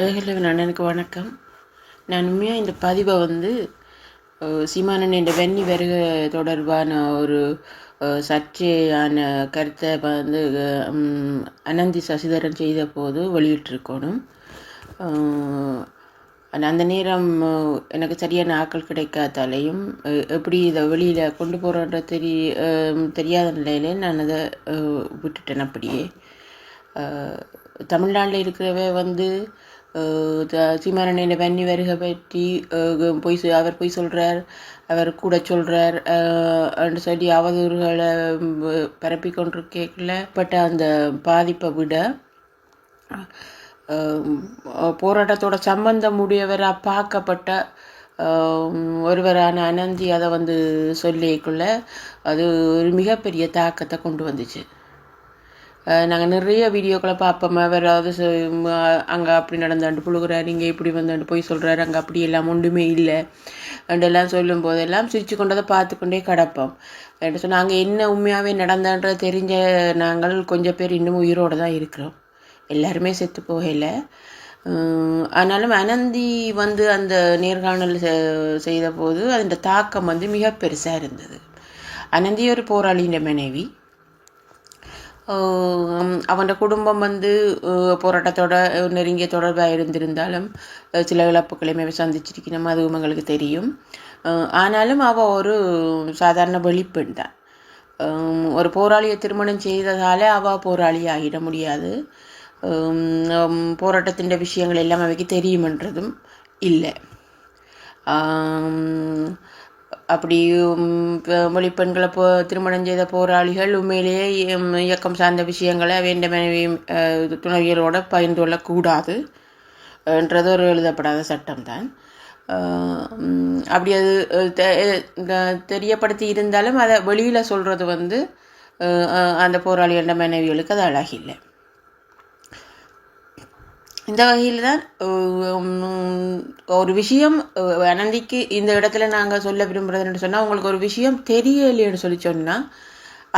அண்ணனுக்கு வணக்கம். நான் உண்மையாக இந்த பதிவை சீமானன் என்ற வெண்ணி வருக தொடர்பான ஒரு சர்ச்சையான கருத்தை அனந்தி சசிதரன் செய்த போது வெளியிட்டிருக்கணும். அந்த நேரம் எனக்கு சரியான ஆக்கள் கிடைக்காதாலையும் எப்படி இதை வெளியில் கொண்டு போகிறோன்ற தெரியாத நிலையிலே நான் அதை விட்டுட்டேன். அப்படியே தமிழ்நாட்டில் இருக்கிறவ சீமானன் வெண்ணி வருகை பற்றி அவர் பொய் சொல்கிறார், அவர் கூட சொல்கிறார் என்று சொல்லி அவதூறுகளை பரப்பி கொண்டிருக்கல. பட் அந்த பாதிப்பை விட போராட்டத்தோட சம்பந்தம் உடையவராக பார்க்கப்பட்ட ஒருவரான அனந்தி அதை சொல்லிக்குள்ள அது ஒரு மிகப்பெரிய தாக்கத்தை கொண்டு வந்துச்சு. நாங்கள் நிறைய வீடியோக்களை பார்ப்போம். வேறாவது அங்கே அப்படி நடந்தாண்டு புழுகிறார், இங்கே இப்படி போய் சொல்கிறாரு, அங்கே அப்படி எல்லாம் ஒன்றுமே இல்லை அண்டெல்லாம் சொல்லும் போதெல்லாம் சிரிச்சு கொண்டதை பார்த்து கொண்டே கிடப்போம். என்று சொன்னால் அங்கே என்ன உண்மையாகவே நடந்தான்ற தெரிஞ்ச நாங்கள் கொஞ்சம் பேர் இன்னும் உயிரோடு தான் இருக்கிறோம். எல்லாருமே செத்து போகலை. ஆனாலும் அனந்தி அந்த நேர்காணல் செய்த போது அதன் தாக்கம் மிக பெருசாக இருந்தது. அனந்தி ஒரு போராளியின் மனைவி. அவன் குடும்பம் போராட்டத்தோட நெருங்கிய தொடர்பாக இருந்திருந்தாலும் சில இழப்புகளையுமே சந்திச்சிருக்கணும், அதுவும் எங்களுக்கு தெரியும். ஆனாலும் அவள் ஒரு சாதாரண வெளிப்பெண் தான். ஒரு போராளியை திருமணம் செய்ததால் அவள் போராளி ஆகிட முடியாது. போராட்டத்தின் விஷயங்கள் எல்லாம் அவைக்கு தெரியுமென்றதும் இல்லை. அப்படி வெளிப்பெண்களை திருமணம் செய்த போராளிகள் உண்மையிலேயே இயக்கம் சார்ந்த விஷயங்களை வேண்ட மனைவி துணைவியலோடு பகிர்ந்து கொள்ளக்கூடாது என்றது ஒரு எழுதப்படாத சட்டம்தான். அப்படி அது தெரியப்படுத்தி இருந்தாலும் அதை வெளியில் சொல்கிறது அந்த போராளிகள மனைவிகளுக்கு அது அழகில்லை. இந்த வகையில் தான் ஒரு விஷயம் அனந்திக்கு இந்த இடத்துல நாங்கள் சொல்ல விரும்புகிறதுன்னு சொன்னால், உங்களுக்கு ஒரு விஷயம் தெரியலைன்னு சொன்னால்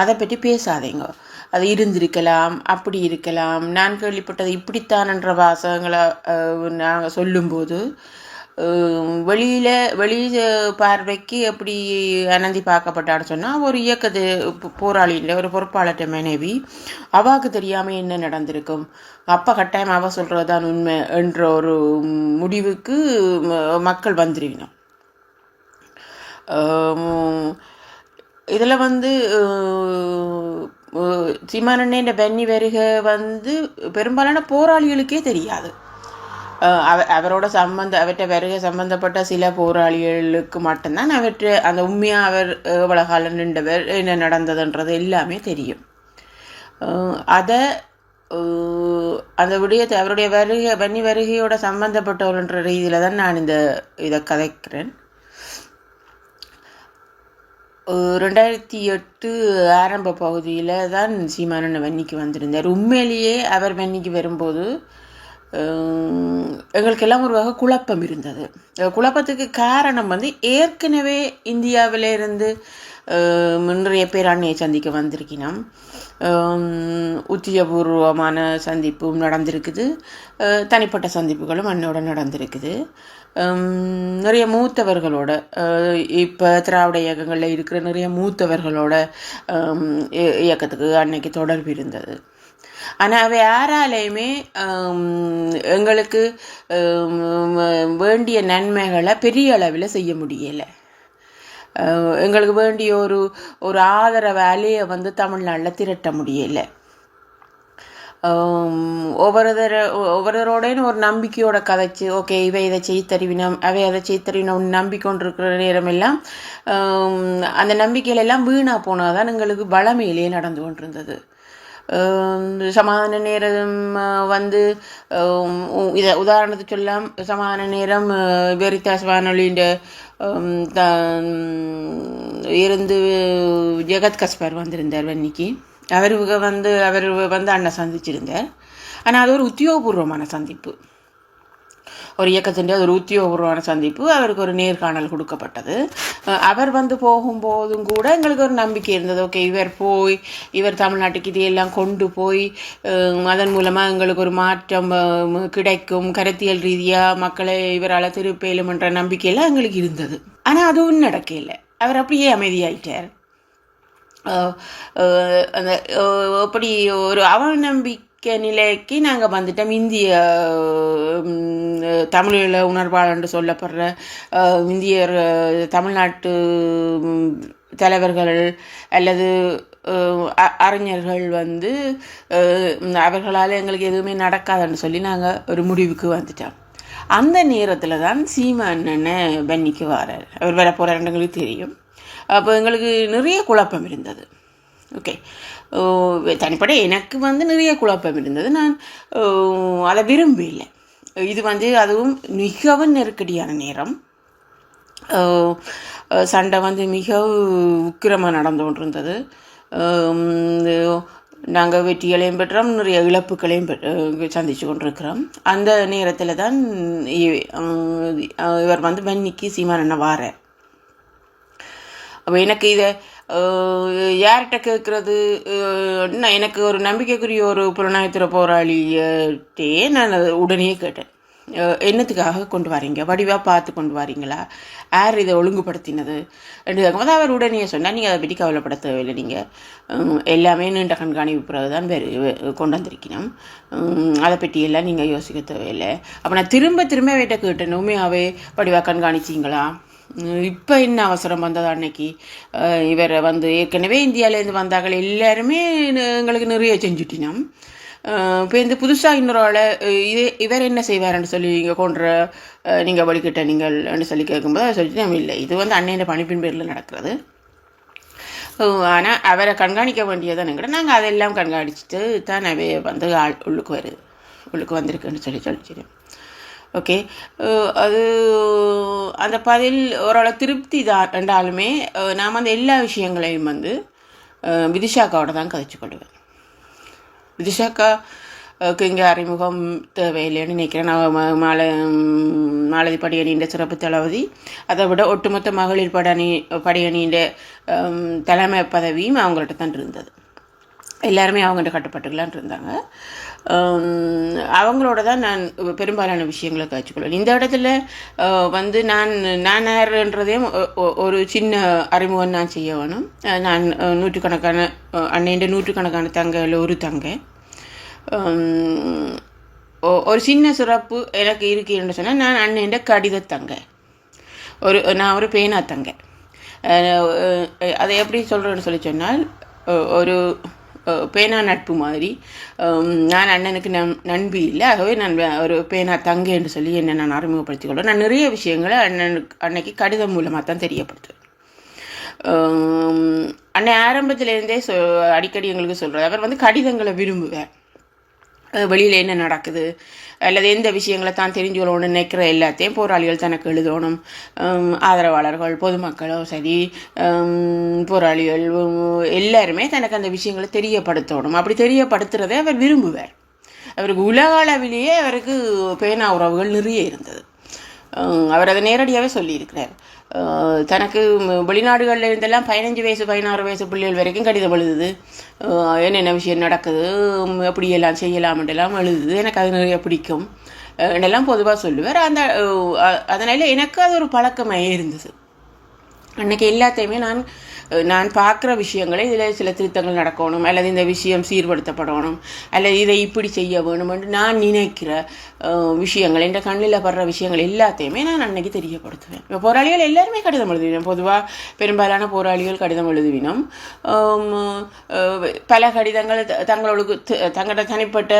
அதை பற்றி பேசாதீங்க. அது இருந்திருக்கலாம், அப்படி இருக்கலாம், நான் கேள்விப்பட்டது இப்படித்தான்ன்ற வாசகங்களை நாங்கள் சொல்லும்போது வெளி பார்வைக்கு எப்படி அனந்தி பார்க்கப்பட்டான்னு சொன்னால், ஒரு இயக்கத்து போராளின்ற ஒரு பொறுப்பாளற்ற மனைவி, அவாவுக்கு தெரியாமல் என்ன நடந்திருக்கும், அப்போ கட்டாயம் அவ சொல்கிறதான் உண்மை என்ற ஒரு முடிவுக்கு மக்கள் வந்துருவினோம். இதில் சீமானன் வெண்ணி வருக பெரும்பாலான போராளிகளுக்கே தெரியாது. அவரோட அவற்றை வருகை சம்பந்தப்பட்ட சில போராளிகளுக்கு மட்டும்தான் அந்த உண்மையாக அவர் எவ்வளோ காலம் நின்றவர், என்ன நடந்ததுன்றது எல்லாமே தெரியும். அதை அந்த விடயத்தை அவருடைய வெண்ணி வருகையோட சம்பந்தப்பட்டவர்ன்ற ரீதியில் தான் நான் இதை கதைக்கிறேன். 2008 ஆரம்ப பகுதியில் தான் சீமானன் வெண்ணிக்கு வந்திருந்தார். உண்மையிலேயே அவர் வெண்ணிக்கு வரும்போது எங்களுக்கெல்லாம் ஒரு வகை குழப்பம் இருந்தது. குழப்பத்துக்கு காரணம் ஏற்கனவே இந்தியாவிலிருந்து நிறைய பேர் அண்ணையை சந்திக்க வந்திருக்கணும். உத்தியபூர்வமான சந்திப்பும் நடந்திருக்குது, தனிப்பட்ட சந்திப்புகளும் அண்ணோட நடந்திருக்குது. நிறைய மூத்தவர்களோட இப்போ திராவிட இயக்கங்களில் இருக்கிற நிறைய மூத்தவர்களோட இயக்கத்துக்கு அன்னைக்கு தொடர்பு இருந்தது. ஆனால் அவை யாராலையுமே எங்களுக்கு வேண்டிய நன்மைகளை பெரிய அளவில் செய்ய முடியலை. எங்களுக்கு வேண்டிய ஒரு ஆதரவு அலையை தமிழ்நாட்டில் திரட்ட முடியலை. ஒவ்வொருத்தரோடையும் ஒரு நம்பிக்கையோட கதைச்சு, ஓகே இவை இதை செய்ய தருவினோம், அவை அதை செய்ய தருவினோம் நம்பிக்கொண்டிருக்கிற நேரமெல்லாம் அந்த நம்பிக்கையிலெல்லாம் வீணாக போனதான் எங்களுக்கு பலமையிலேயே நடந்து கொண்டிருந்தது. சமாதான நேரம் இதை உதாரணத்துக்கு சொல்லலாம். சமாதான நேரம் வெரிதாஸ் வானொலின்ற இருந்து ஜெகத் கஸ்பர் வந்திருந்தார் வன்னிக்கு. அவர் அண்ணன் சந்திச்சிருந்தார். ஆனால் அது ஒரு உத்தியோகபூர்வமான சந்திப்பு. ஒரு இயக்கத்திൻ്റെ ஒரு உத்தியோகபூர்வமான சந்திப்பு. அவருக்கு ஒரு நேர்காணல் கொடுக்கப்பட்டது. அவர் போகும்போதும் கூட எங்களுக்கு ஒரு நம்பிக்கை இருந்தது. ஓகே, இவர் தமிழ்நாட்டுக்கு இதையெல்லாம் கொண்டு போய் அதன் மூலமாக எங்களுக்கு ஒரு மாற்றம் கிடைக்கும், கருத்தியல் ரீதியாக மக்களை இவரால் திருப்பேலும் என்ற நம்பிக்கையெல்லாம் எங்களுக்கு இருந்தது. ஆனால் அதுவும் நடக்கல. அவர் அப்படியே அமைதியாயிட்டார். அந்த அப்படி ஒரு அவநம்பிக்கை நிலைக்கு நாங்கள் வந்துட்டோம். இந்திய தமிழில் உணர்வாளர் என்று சொல்லப்படுற இந்தியர் தமிழ்நாட்டு தலைவர்கள் அல்லது அறிஞர்கள் அவர்களால் எங்களுக்கு எதுவுமே நடக்காதுன்னு சொல்லி நாங்கள் ஒரு முடிவுக்கு வந்துட்டோம். அந்த நேரத்தில் தான் சீமானனை பென்னிக்கு வரார். அவர் வர போகிறார் எங்களுக்கு தெரியும். அப்போ எங்களுக்கு நிறைய குழப்பம் இருந்தது. ஓகே, தனிப்பட எனக்கு நிறைய குழப்பம் இருந்தது. நான் அதை விரும்பலை. இது அதுவும் மிகவும் நெருக்கடியான நேரம். சண்டை மிக உக்கிரமாக நடந்து கொண்டிருந்தது. நாங்கள் வெற்றிகளையும் பெற்றோம், நிறைய இழப்புகளையும் சந்தித்து கொண்டிருக்கிறோம். அந்த நேரத்தில் தான் இவர் பென்னிக்கு சீமானண்ணா வாரார். அப்போ எனக்கு இதை யார்கிட்ட கேட்குறது? எனக்கு ஒரு நம்பிக்கைக்குரிய ஒரு புலனாய்வுத்துறை போராளிகிட்டே நான் உடனே கேட்டேன், என்னத்துக்காக கொண்டு வரீங்க, வடிவாக பார்த்து கொண்டு வரீங்களா, யார் இதை ஒழுங்குபடுத்தினது என்று கேட்கும்போது அவர் உடனே சொன்னால், நீங்கள் அதை பற்றி கவலைப்பட தேவையில்லை, நீங்கள் எல்லாமே நீண்ட கண்காணிப்பு பிறகு தான் கொண்டு வந்திருக்கணும், அதை பற்றியெல்லாம் நீங்கள் யோசிக்க தேவையில்லை. அப்போ நான் திரும்ப வீட்டை கேட்டேன், உண்மையாகவே வடிவாக கண்காணிச்சிங்களா, இப்போ என்ன அவசரம் வந்தது அன்னைக்கு, இவரை ஏற்கனவே இந்தியாவிலேருந்து வந்தார்கள் எல்லாருமே எங்களுக்கு நிறைய செஞ்சுட்டினோம், இப்போ புதுசாக இன்னொரு ஆளை இவர் என்ன செய்வார்ன்னு சொல்லி இங்கே கொன்ற நீங்கள் வழிகிட்ட நீங்கள்னு சொல்லி கேட்கும்போது அதை சொல்லிட்டு நம்ம இல்லை, இது அன்னையோட பணிப்பின் பேரில் நடக்கிறது. ஆனால் அவரை கண்காணிக்க வேண்டியதான் கூட நாங்கள் அதெல்லாம் கண்காணிச்சுட்டு தான் ஆள் உள்ளுக்கு வந்திருக்குன்னு சொல்லிச்சிட்டேன். ஓகே, அது அந்த பதில் ஓரளவு திருப்தி தான் என்றாலுமே நான் எல்லா விஷயங்களையும் விதிஷாக்காவோட தான் கதைச்சு கொள்வேன். விதிஷாக்காவுக்கு இங்கே அறிமுகம் தேவையில்லைன்னு நினைக்கிறேன். நான் மாலதி படியணியின் சிறப்பு தளபதி, அதை விட ஒட்டுமொத்த மகளிர் படியணியின் தலைமை பதவியும் அவங்கள்ட்ட தான் இருந்தது. எல்லாருமே அவங்கள்ட்ட கட்டுப்பட்டுக்கலான் இருந்தாங்க. அவங்களோட தான் நான் பெரும்பாலான விஷயங்களை கற்றுக்கொள்வேன். இந்த இடத்துல நான் யாருன்றதையும் ஒரு சின்ன அறிமுகம் நான் செய்ய வேணும். நான் நூற்றுக்கணக்கான நூற்றுக்கணக்கான தங்கையில் ஒரு தங்கை. ஒரு சின்ன சிறப்பு எனக்கு இருக்குன்னு சொன்னால், நான் அண்ணன் கடித தங்கை, நான் ஒரு பேனா தங்கை. அதை எப்படி சொல்கிறேன்னு சொல்லி சொன்னால், ஒரு பேனா நட்பு மாதிரி. நான் அண்ணனுக்கு நண்பி இல்லை, ஆகவே நான் ஒரு பேனா தங்கை என்று சொல்லி என்னை நான் அறிமுகப்படுத்திக் கொள்வேன். நான் நிறைய விஷயங்களை அன்னைக்கு கடிதம் மூலமாக தான் தெரியப்படுத்துவேன். அன்னை ஆரம்பத்திலேருந்தே அடிக்கடி எங்களுக்கு சொல்கிறார், அவர் கடிதங்களை விரும்புவார். வெளியில் என்ன நடக்குது அல்லது எந்த விஷயங்களை தான் தெரிஞ்சுக்கணும்னு நினைக்கிற எல்லாத்தையும் போராளிகள் தனக்கு எழுதணும். ஆதரவாளர்கள், பொதுமக்களோ சரி, போராளிகள் எல்லாருமே தனக்கு அந்த விஷயங்களை தெரியப்படுத்தணும். அப்படி தெரியப்படுத்துகிறதே அவர் விரும்புவார். அவருக்கு உலக அளவிலேயே அவருக்கு பேனா உறவுகள் நிறைய இருந்தது. அவர் அதை நேரடியாகவே சொல்லியிருக்கிறார். தனக்கு வெளிநாடுகளில் இருந்தெல்லாம் 15 வயசு 16 வயசு பிள்ளைகள் வரைக்கும் கடிதம் எழுதுது, என்னென்ன விஷயம் நடக்குது, எப்படியெல்லாம் செய்யலாம்ன்றெல்லாம் எழுதுது, எனக்கு அது நிறைய பிடிக்கும் என்னெல்லாம் பொதுவாக சொல்லுவார். அதனால் எனக்கு அது ஒரு பழக்கமாக இருந்தது. அன்றைக்கி எல்லாத்தையுமே நான் பார்க்குற விஷயங்களை இதில் சில திருத்தங்கள் நடக்கணும், அல்லது இந்த விஷயம் சீர்படுத்தப்படணும், அல்லது இதை இப்படி செய்ய வேணுமென்று நான் நினைக்கிற விஷயங்கள், என்ற கண்ணில் படுற விஷயங்கள் எல்லாத்தையுமே நான் அன்னைக்கு தெரியப்படுத்துவேன். இப்போ போராளிகள் எல்லாருமே கடிதம் எழுதுவினோம். பொதுவாக பெரும்பாலான போராளிகள் கடிதம் எழுதுவினோம். பல கடிதங்கள் தங்களோட தனிப்பட்ட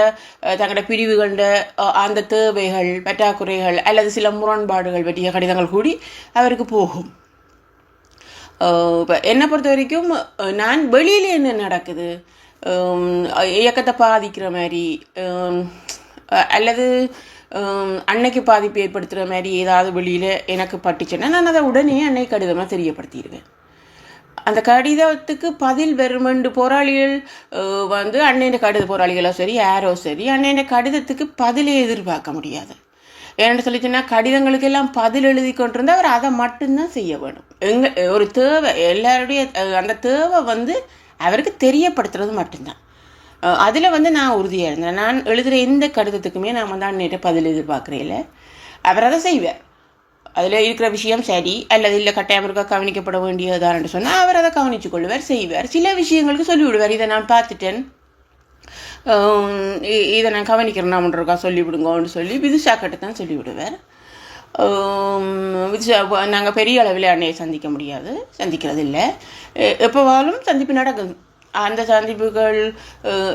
தங்களோட பிரிவுகள அந்த தேவைகள், பற்றாக்குறைகள் அல்லது சில முரண்பாடுகள் பற்றிய கடிதங்கள் கூடி அவருக்கு போகும். இப்போ என்னை பொறுத்த வரைக்கும் நான் வெளியில் என்ன நடக்குது, இயக்கத்தை பாதிக்கிற மாதிரி அல்லது அன்னைக்கு பாதிப்பு ஏற்படுத்துகிற மாதிரி ஏதாவது வெளியில் எனக்கு பட்டுச்சுன்னா நான் அதை உடனே அன்னைக்கு கடிதமாக தெரியப்படுத்திடுவேன். அந்த கடிதத்துக்கு பதில் வருமென்று போராளிகள் அன்னைய போராளிகளோ சரி யாரோ சரி அன்னைய கடிதத்துக்கு பதிலே எதிர்பார்க்க முடியாது. ஏன்னு சொல்லிச்சுன்னா கடிதங்களுக்கு எல்லாம் பதில் எழுதி கொண்டிருந்தால் அவர் அதை மட்டும்தான் செய்ய வேணும். ஒரு தேவை எல்லாருடைய அந்த தேவை வந்து அவருக்கு தெரியப்படுத்துறது மட்டும்தான். அதில் வந்து நான் உறுதியாக இருந்தேன். நான் எழுதுகிற எந்த கடிதத்துக்குமே நான் வந்து அன்னிட்ட பதில் எதிர்பார்க்குறேன். அவர் அதை செய்வார். அதில் இருக்கிற விஷயம் சரி அல்லது இல்லை கட்டாயம் இருக்க கவனிக்கப்பட வேண்டியதான்னு சொன்னால் அவர் அதை கவனித்து கொள்வார், செய்வார். சில விஷயங்களுக்கு சொல்லிவிடுவார், இதை நான் பார்த்துட்டேன், இதை நான் கவனிக்கிறேன், நான் ஒன்றுக்கா சொல்லிவிடுங்கன்னு சொல்லி விதுஷாக்கிட்ட தான் சொல்லிவிடுவார். நாங்கள் பெரிய அளவில் அன்னையை சந்திக்க முடியாது, சந்திக்கிறது இல்லை. எப்போவாலும் சந்திப்பு நடக்கும். அந்த சந்திப்புகள்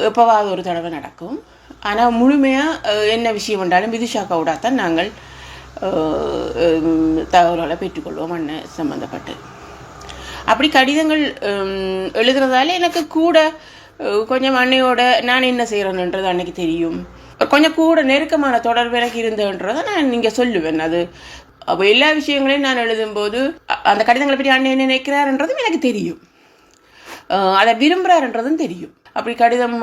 எப்போவாவது ஒரு தடவை நடக்கும். ஆனால் முழுமையாக என்ன விஷயம் என்றாலும் விதுஷாக்காவோட தான் நாங்கள் தகவல்களை பெற்றுக்கொள்வோம் அண்ணன் சம்மந்தப்பட்டு. அப்படி கடிதங்கள் எழுதுறதால எனக்கு கூட கொஞ்சம் அன்னையோட நான் என்ன செய்கிறேன்ன்றது அன்னைக்கு தெரியும். கொஞ்சம் கூட நெருக்கமான தொடர்பு எனக்கு இருந்ததுன்றதை நான் நீங்கள் சொல்லுவேன். அது அப்போ எல்லா விஷயங்களையும் நான் எழுதும்போது அந்த கடிதங்களை பற்றி அண்ணன் என்ன நினைக்கிறாருன்றதும் எனக்கு தெரியும், அதை விரும்புகிறாருன்றதும் தெரியும். அப்படி கடிதம்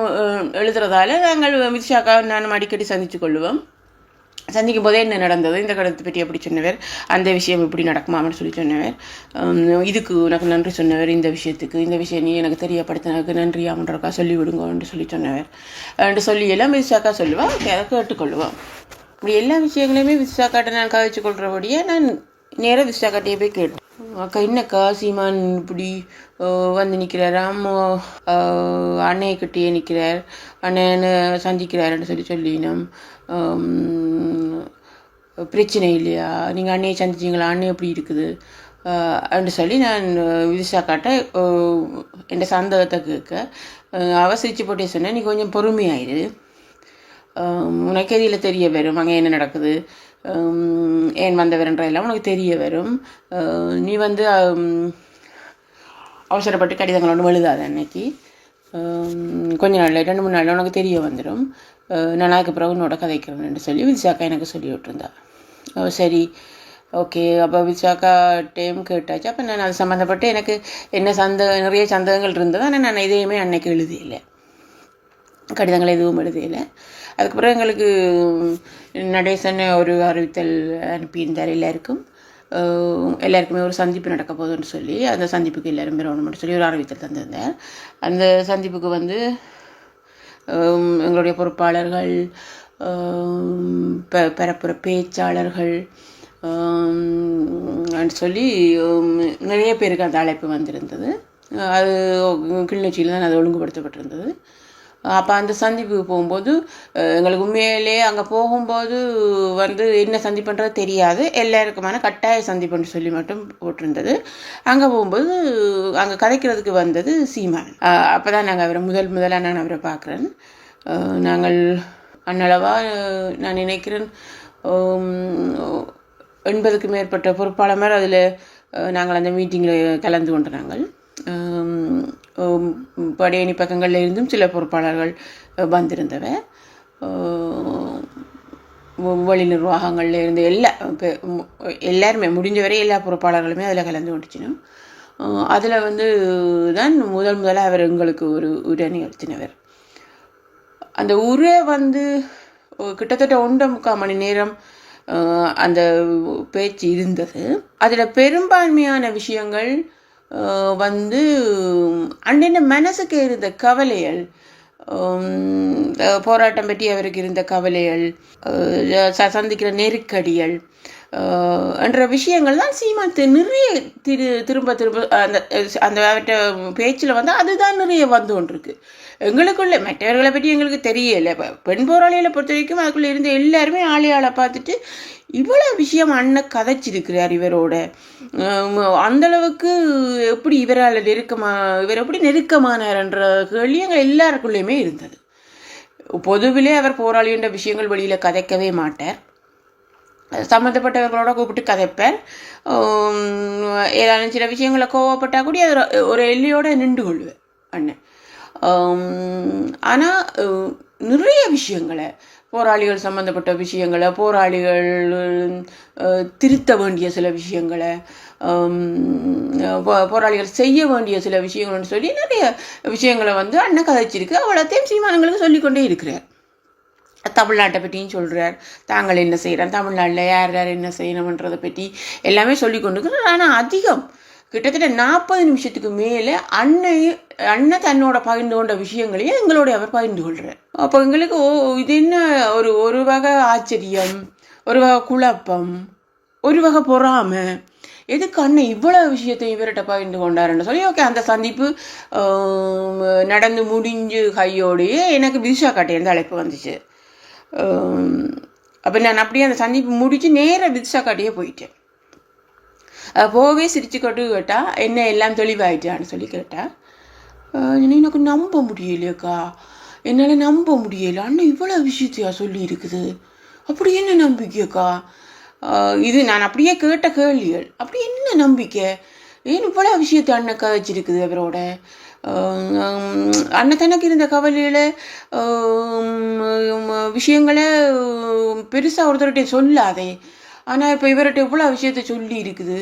எழுதுறதால நாங்கள் விதுஷாக்கா நானும் அடிக்கடி சந்தித்து கொள்ளுவோம். சந்திக்கும் போதே என்ன நடந்தது, இந்த கடிதத்தை பற்றி எப்படி சொன்னவர், அந்த விஷயம் எப்படி நடக்குமான்னு சொல்லி சொன்னவர், இதுக்கு எனக்கு நன்றி சொன்னவர், இந்த விஷயம் நீ எனக்கு தெரியப்படுத்தினதுக்கு நன்றி அவன்றக்கா சொல்லி விடுங்கன்னு சொல்லி சொன்னவர் என்று சொல்லி எல்லாம் விதுஷாக்கா சொல்லுவாள். அதை கேட்டுக்கொள்ளுவோம். இப்படி எல்லா விஷயங்களையுமே விதுஷாக்காட்ட நான் கவனிச்சு கொள்கிறபடியே நான் நேராக விதுஷாக்காட்டையே போய் கேட்டேன். அக்கா என்னக்கா சீமான் இப்படி வந்து நிற்கிறாராம், அன்னையக்கிட்டேயே நிற்கிறார், அண்ணனை சந்திக்கிறாருன்னு சொல்லினோம், பிரச்சனை இல்லையா, நீங்கள் அண்ணையை சந்திச்சிங்களா, அண்ணன் எப்படி இருக்குது அப்படின்னு சொல்லி நான் விதுஷாக்காட்ட என் சந்தேகத்தை கேட்க அவசரித்து போட்டே சொன்னேன், நீ கொஞ்சம் பொறுமையாயிரு, உனக்கு எதில் தெரிய வரும் அங்கே என்ன நடக்குது, ஏன் வந்தவர்ன்றதெல்லாம் உனக்கு தெரிய வரும், நீ வந்து அவசரப்பட்டு கடிதங்கள் ஒன்று எழுதாத, அன்னைக்கு கொஞ்ச நாள் 2-3 நாளில் உனக்கு தெரிய வந்துடும், நான் அதுக்கு பிறகு உன்னோட கதைக்கிறேன்னு சொல்லி விதுஷாக்கா எனக்கு சொல்லி விட்டுருந்தா. சரி ஓகே. அப்போ விதுஷாக்கா டைம் கேட்டாச்சு. அப்போ நான் அது சம்மந்தப்பட்டு எனக்கு என்ன நிறைய சந்தேகங்கள் இருந்தது. ஆனால் நான் எதையுமே அன்னைக்கு எழுதியில்லை, கடிதங்கள் எதுவும் எழுதியில்லை. அதுக்கப்புறம் எங்களுக்கு நடேசன் ஒரு அறிவித்தல் அனுப்பியிருந்தார், எல்லாருக்குமே ஒரு சந்திப்பு நடக்க போகுதுன்னு சொல்லி அந்த சந்திப்புக்கு எல்லோரும் பெறணும்னு சொல்லி ஒரு அறிவித்தல் தந்திருந்தேன். அந்த சந்திப்புக்கு வந்து எங்களுடைய பொறுப்பாளர்கள், பரப்புற பேச்சாளர்கள் சொல்லி நிறைய பேருக்கு அந்த அழைப்பு வந்திருந்தது. அது கிளிநொச்சியில் தான் அது ஒழுங்குபடுத்தப்பட்டிருந்தது. அப்போ அந்த சந்திப்புக்கு போகும்போது எங்களுக்கு உண்மையிலே அங்கே போகும்போது வந்து என்ன சந்திப்புன்றது தெரியாது, எல்லாருக்குமான கட்டாய சந்திப்புன்னு சொல்லி மட்டும் போட்டிருந்தது. அங்கே போகும்போது அங்கே கதைக்கிறதுக்கு வந்தது சீமான். அப்போ தான் நாங்கள் அவரை முதலாக நான் அவரை பார்க்குறேன். நாங்கள் அன்னளவாக நான் நினைக்கிறேன் 80க்கு மேற்பட்ட பொறுப்பாளர் அதில் நாங்கள் அந்த மீட்டிங்கில் கலந்து கொண்ட நாங்கள் படையணி பக்கங்களில் இருந்தும் சில பொறுப்பாளர்கள் வந்திருந்தவ, வழி நிர்வாகங்களில் இருந்து எல்லாருமே முடிஞ்ச வரை எல்லா பொறுப்பாளர்களுமே அதில் கலந்து கொண்டுச்சினோம். அதில் வந்து தான் முதலாக அவர் எங்களுக்கு ஒரு உரை நிகழ்த்தினவர். அந்த உரை வந்து கிட்டத்தட்ட 1.25 மணி நேரம் அந்த பேச்சு இருந்தது. அதில் பெரும்பான்மையான விஷயங்கள் வந்து அன்றைய மனசுக்கு இருந்த கவலைகள், போராட்டம் பற்றி அவருக்கு இருந்த கவலைகள், சந்திக்கிற நெருக்கடிகள் என்ற விஷயங்கள் தான் சீமான் நிறைய திரும்ப அந்த அந்த அவர்கிட்ட பேச்சில் வந்து அதுதான் நிறைய வந்து கொண்டிருக்கு. எங்களுக்குள்ள மற்றவர்களை பற்றி எங்களுக்கு தெரியலை. பெண் போராளிகளை பொறுத்த வரைக்கும் அதுக்குள்ளே இருந்த எல்லாருமே ஆளையாளை பார்த்துட்டு இவ்வளோ விஷயம் அண்ணன் கதைச்சிருக்கிறார் இவரோட, அந்தளவுக்கு எப்படி இவரால் இவர் எப்படி நெருக்கமானார்ன்ற கேள்வி எங்கள் எல்லாருக்குள்ளேயுமே இருந்தது. பொதுவிலே அவர் போராளி என்ற விஷயங்கள் வெளியில் கதைக்கவே மாட்டார், சம்மந்தப்பட்டவர்களோட கூப்பிட்டு கதைப்பார். ஏதாவது சில விஷயங்களை கோவப்பட்டால் கூட அது ஒரு எல்லையோடு நின்று கொள்வேன் அண்ணன். ஆனால் நிறைய விஷயங்களை, போராளிகள் சம்மந்தப்பட்ட விஷயங்களை, போராளிகள் திருத்த வேண்டிய சில விஷயங்களை, போராளிகள் செய்ய வேண்டிய சில விஷயங்கள்னு சொல்லி நிறைய விஷயங்களை வந்து அண்ணன் கதைச்சிருக்கு. அவ்வளோத்தையும் சீமானங்களுக்கு சொல்லிக்கொண்டே இருக்கிறார். தமிழ்நாட்டை பற்றியும் சொல்கிறார். தாங்கள் என்ன செய்கிறேன், தமிழ்நாட்டில் யார் யார் என்ன செய்யணுன்றதை பற்றி எல்லாமே சொல்லி கொண்டு இருக்கிறார். ஆனால் அதிகம் கிட்டத்தட்ட 40 நிமிஷத்துக்கு மேலே அண்ணன் தன்னோட பகிர்ந்து கொண்ட விஷயங்களையும் எங்களோட அவர் பகிர்ந்து கொள்கிறார். அப்போ எங்களுக்கு இது என்ன ஒரு வகை ஆச்சரியம், ஒரு வகை குழப்பம், ஒரு வகை பொறாமை. எதுக்கு அண்ணன் இவ்வளோ விஷயத்தை இவர்கிட்ட பகிர்ந்து கொண்டாருன்னு சொல்லி ஓகே, அந்த சந்திப்பு நடந்து முடிஞ்சு கையோடையே எனக்கு விதிஷா காட்டேருந்து அழைப்பு வந்துச்சு. அப்போ நான் அப்படியே அந்த சந்திப்பு முடித்து நேராக விதிஷா காட்டியே போயிட்டேன். போகவே சிரிச்சுக்கொண்டு கேட்டால் என்ன எல்லாம் தெளிவாயிட்டான்னு சொல்லி கேட்டேன். எனக்கு நம்ப முடியலையக்கா, என்னால் நம்ப முடியலை, அண்ணன் இவ்வளோ விஷயத்தையா சொல்லி இருக்குது, அப்படி என்ன நம்பிக்கைக்கா? இது நான் அப்படியே கேட்ட கேள்விகள். அப்படி என்ன நம்பிக்கை, ஏன் இவ்வளோ விஷயத்தை அண்ணன் கதைச்சிருக்குது அவரோட? அண்ணன் தனக்கு இருந்த கவலையில் விஷயங்களை பெருசாக ஒருத்தர்கிட்ட சொல்லாதே, ஆனால் இப்போ இவர்கிட்ட இவ்வளோ விஷயத்த சொல்லி இருக்குது.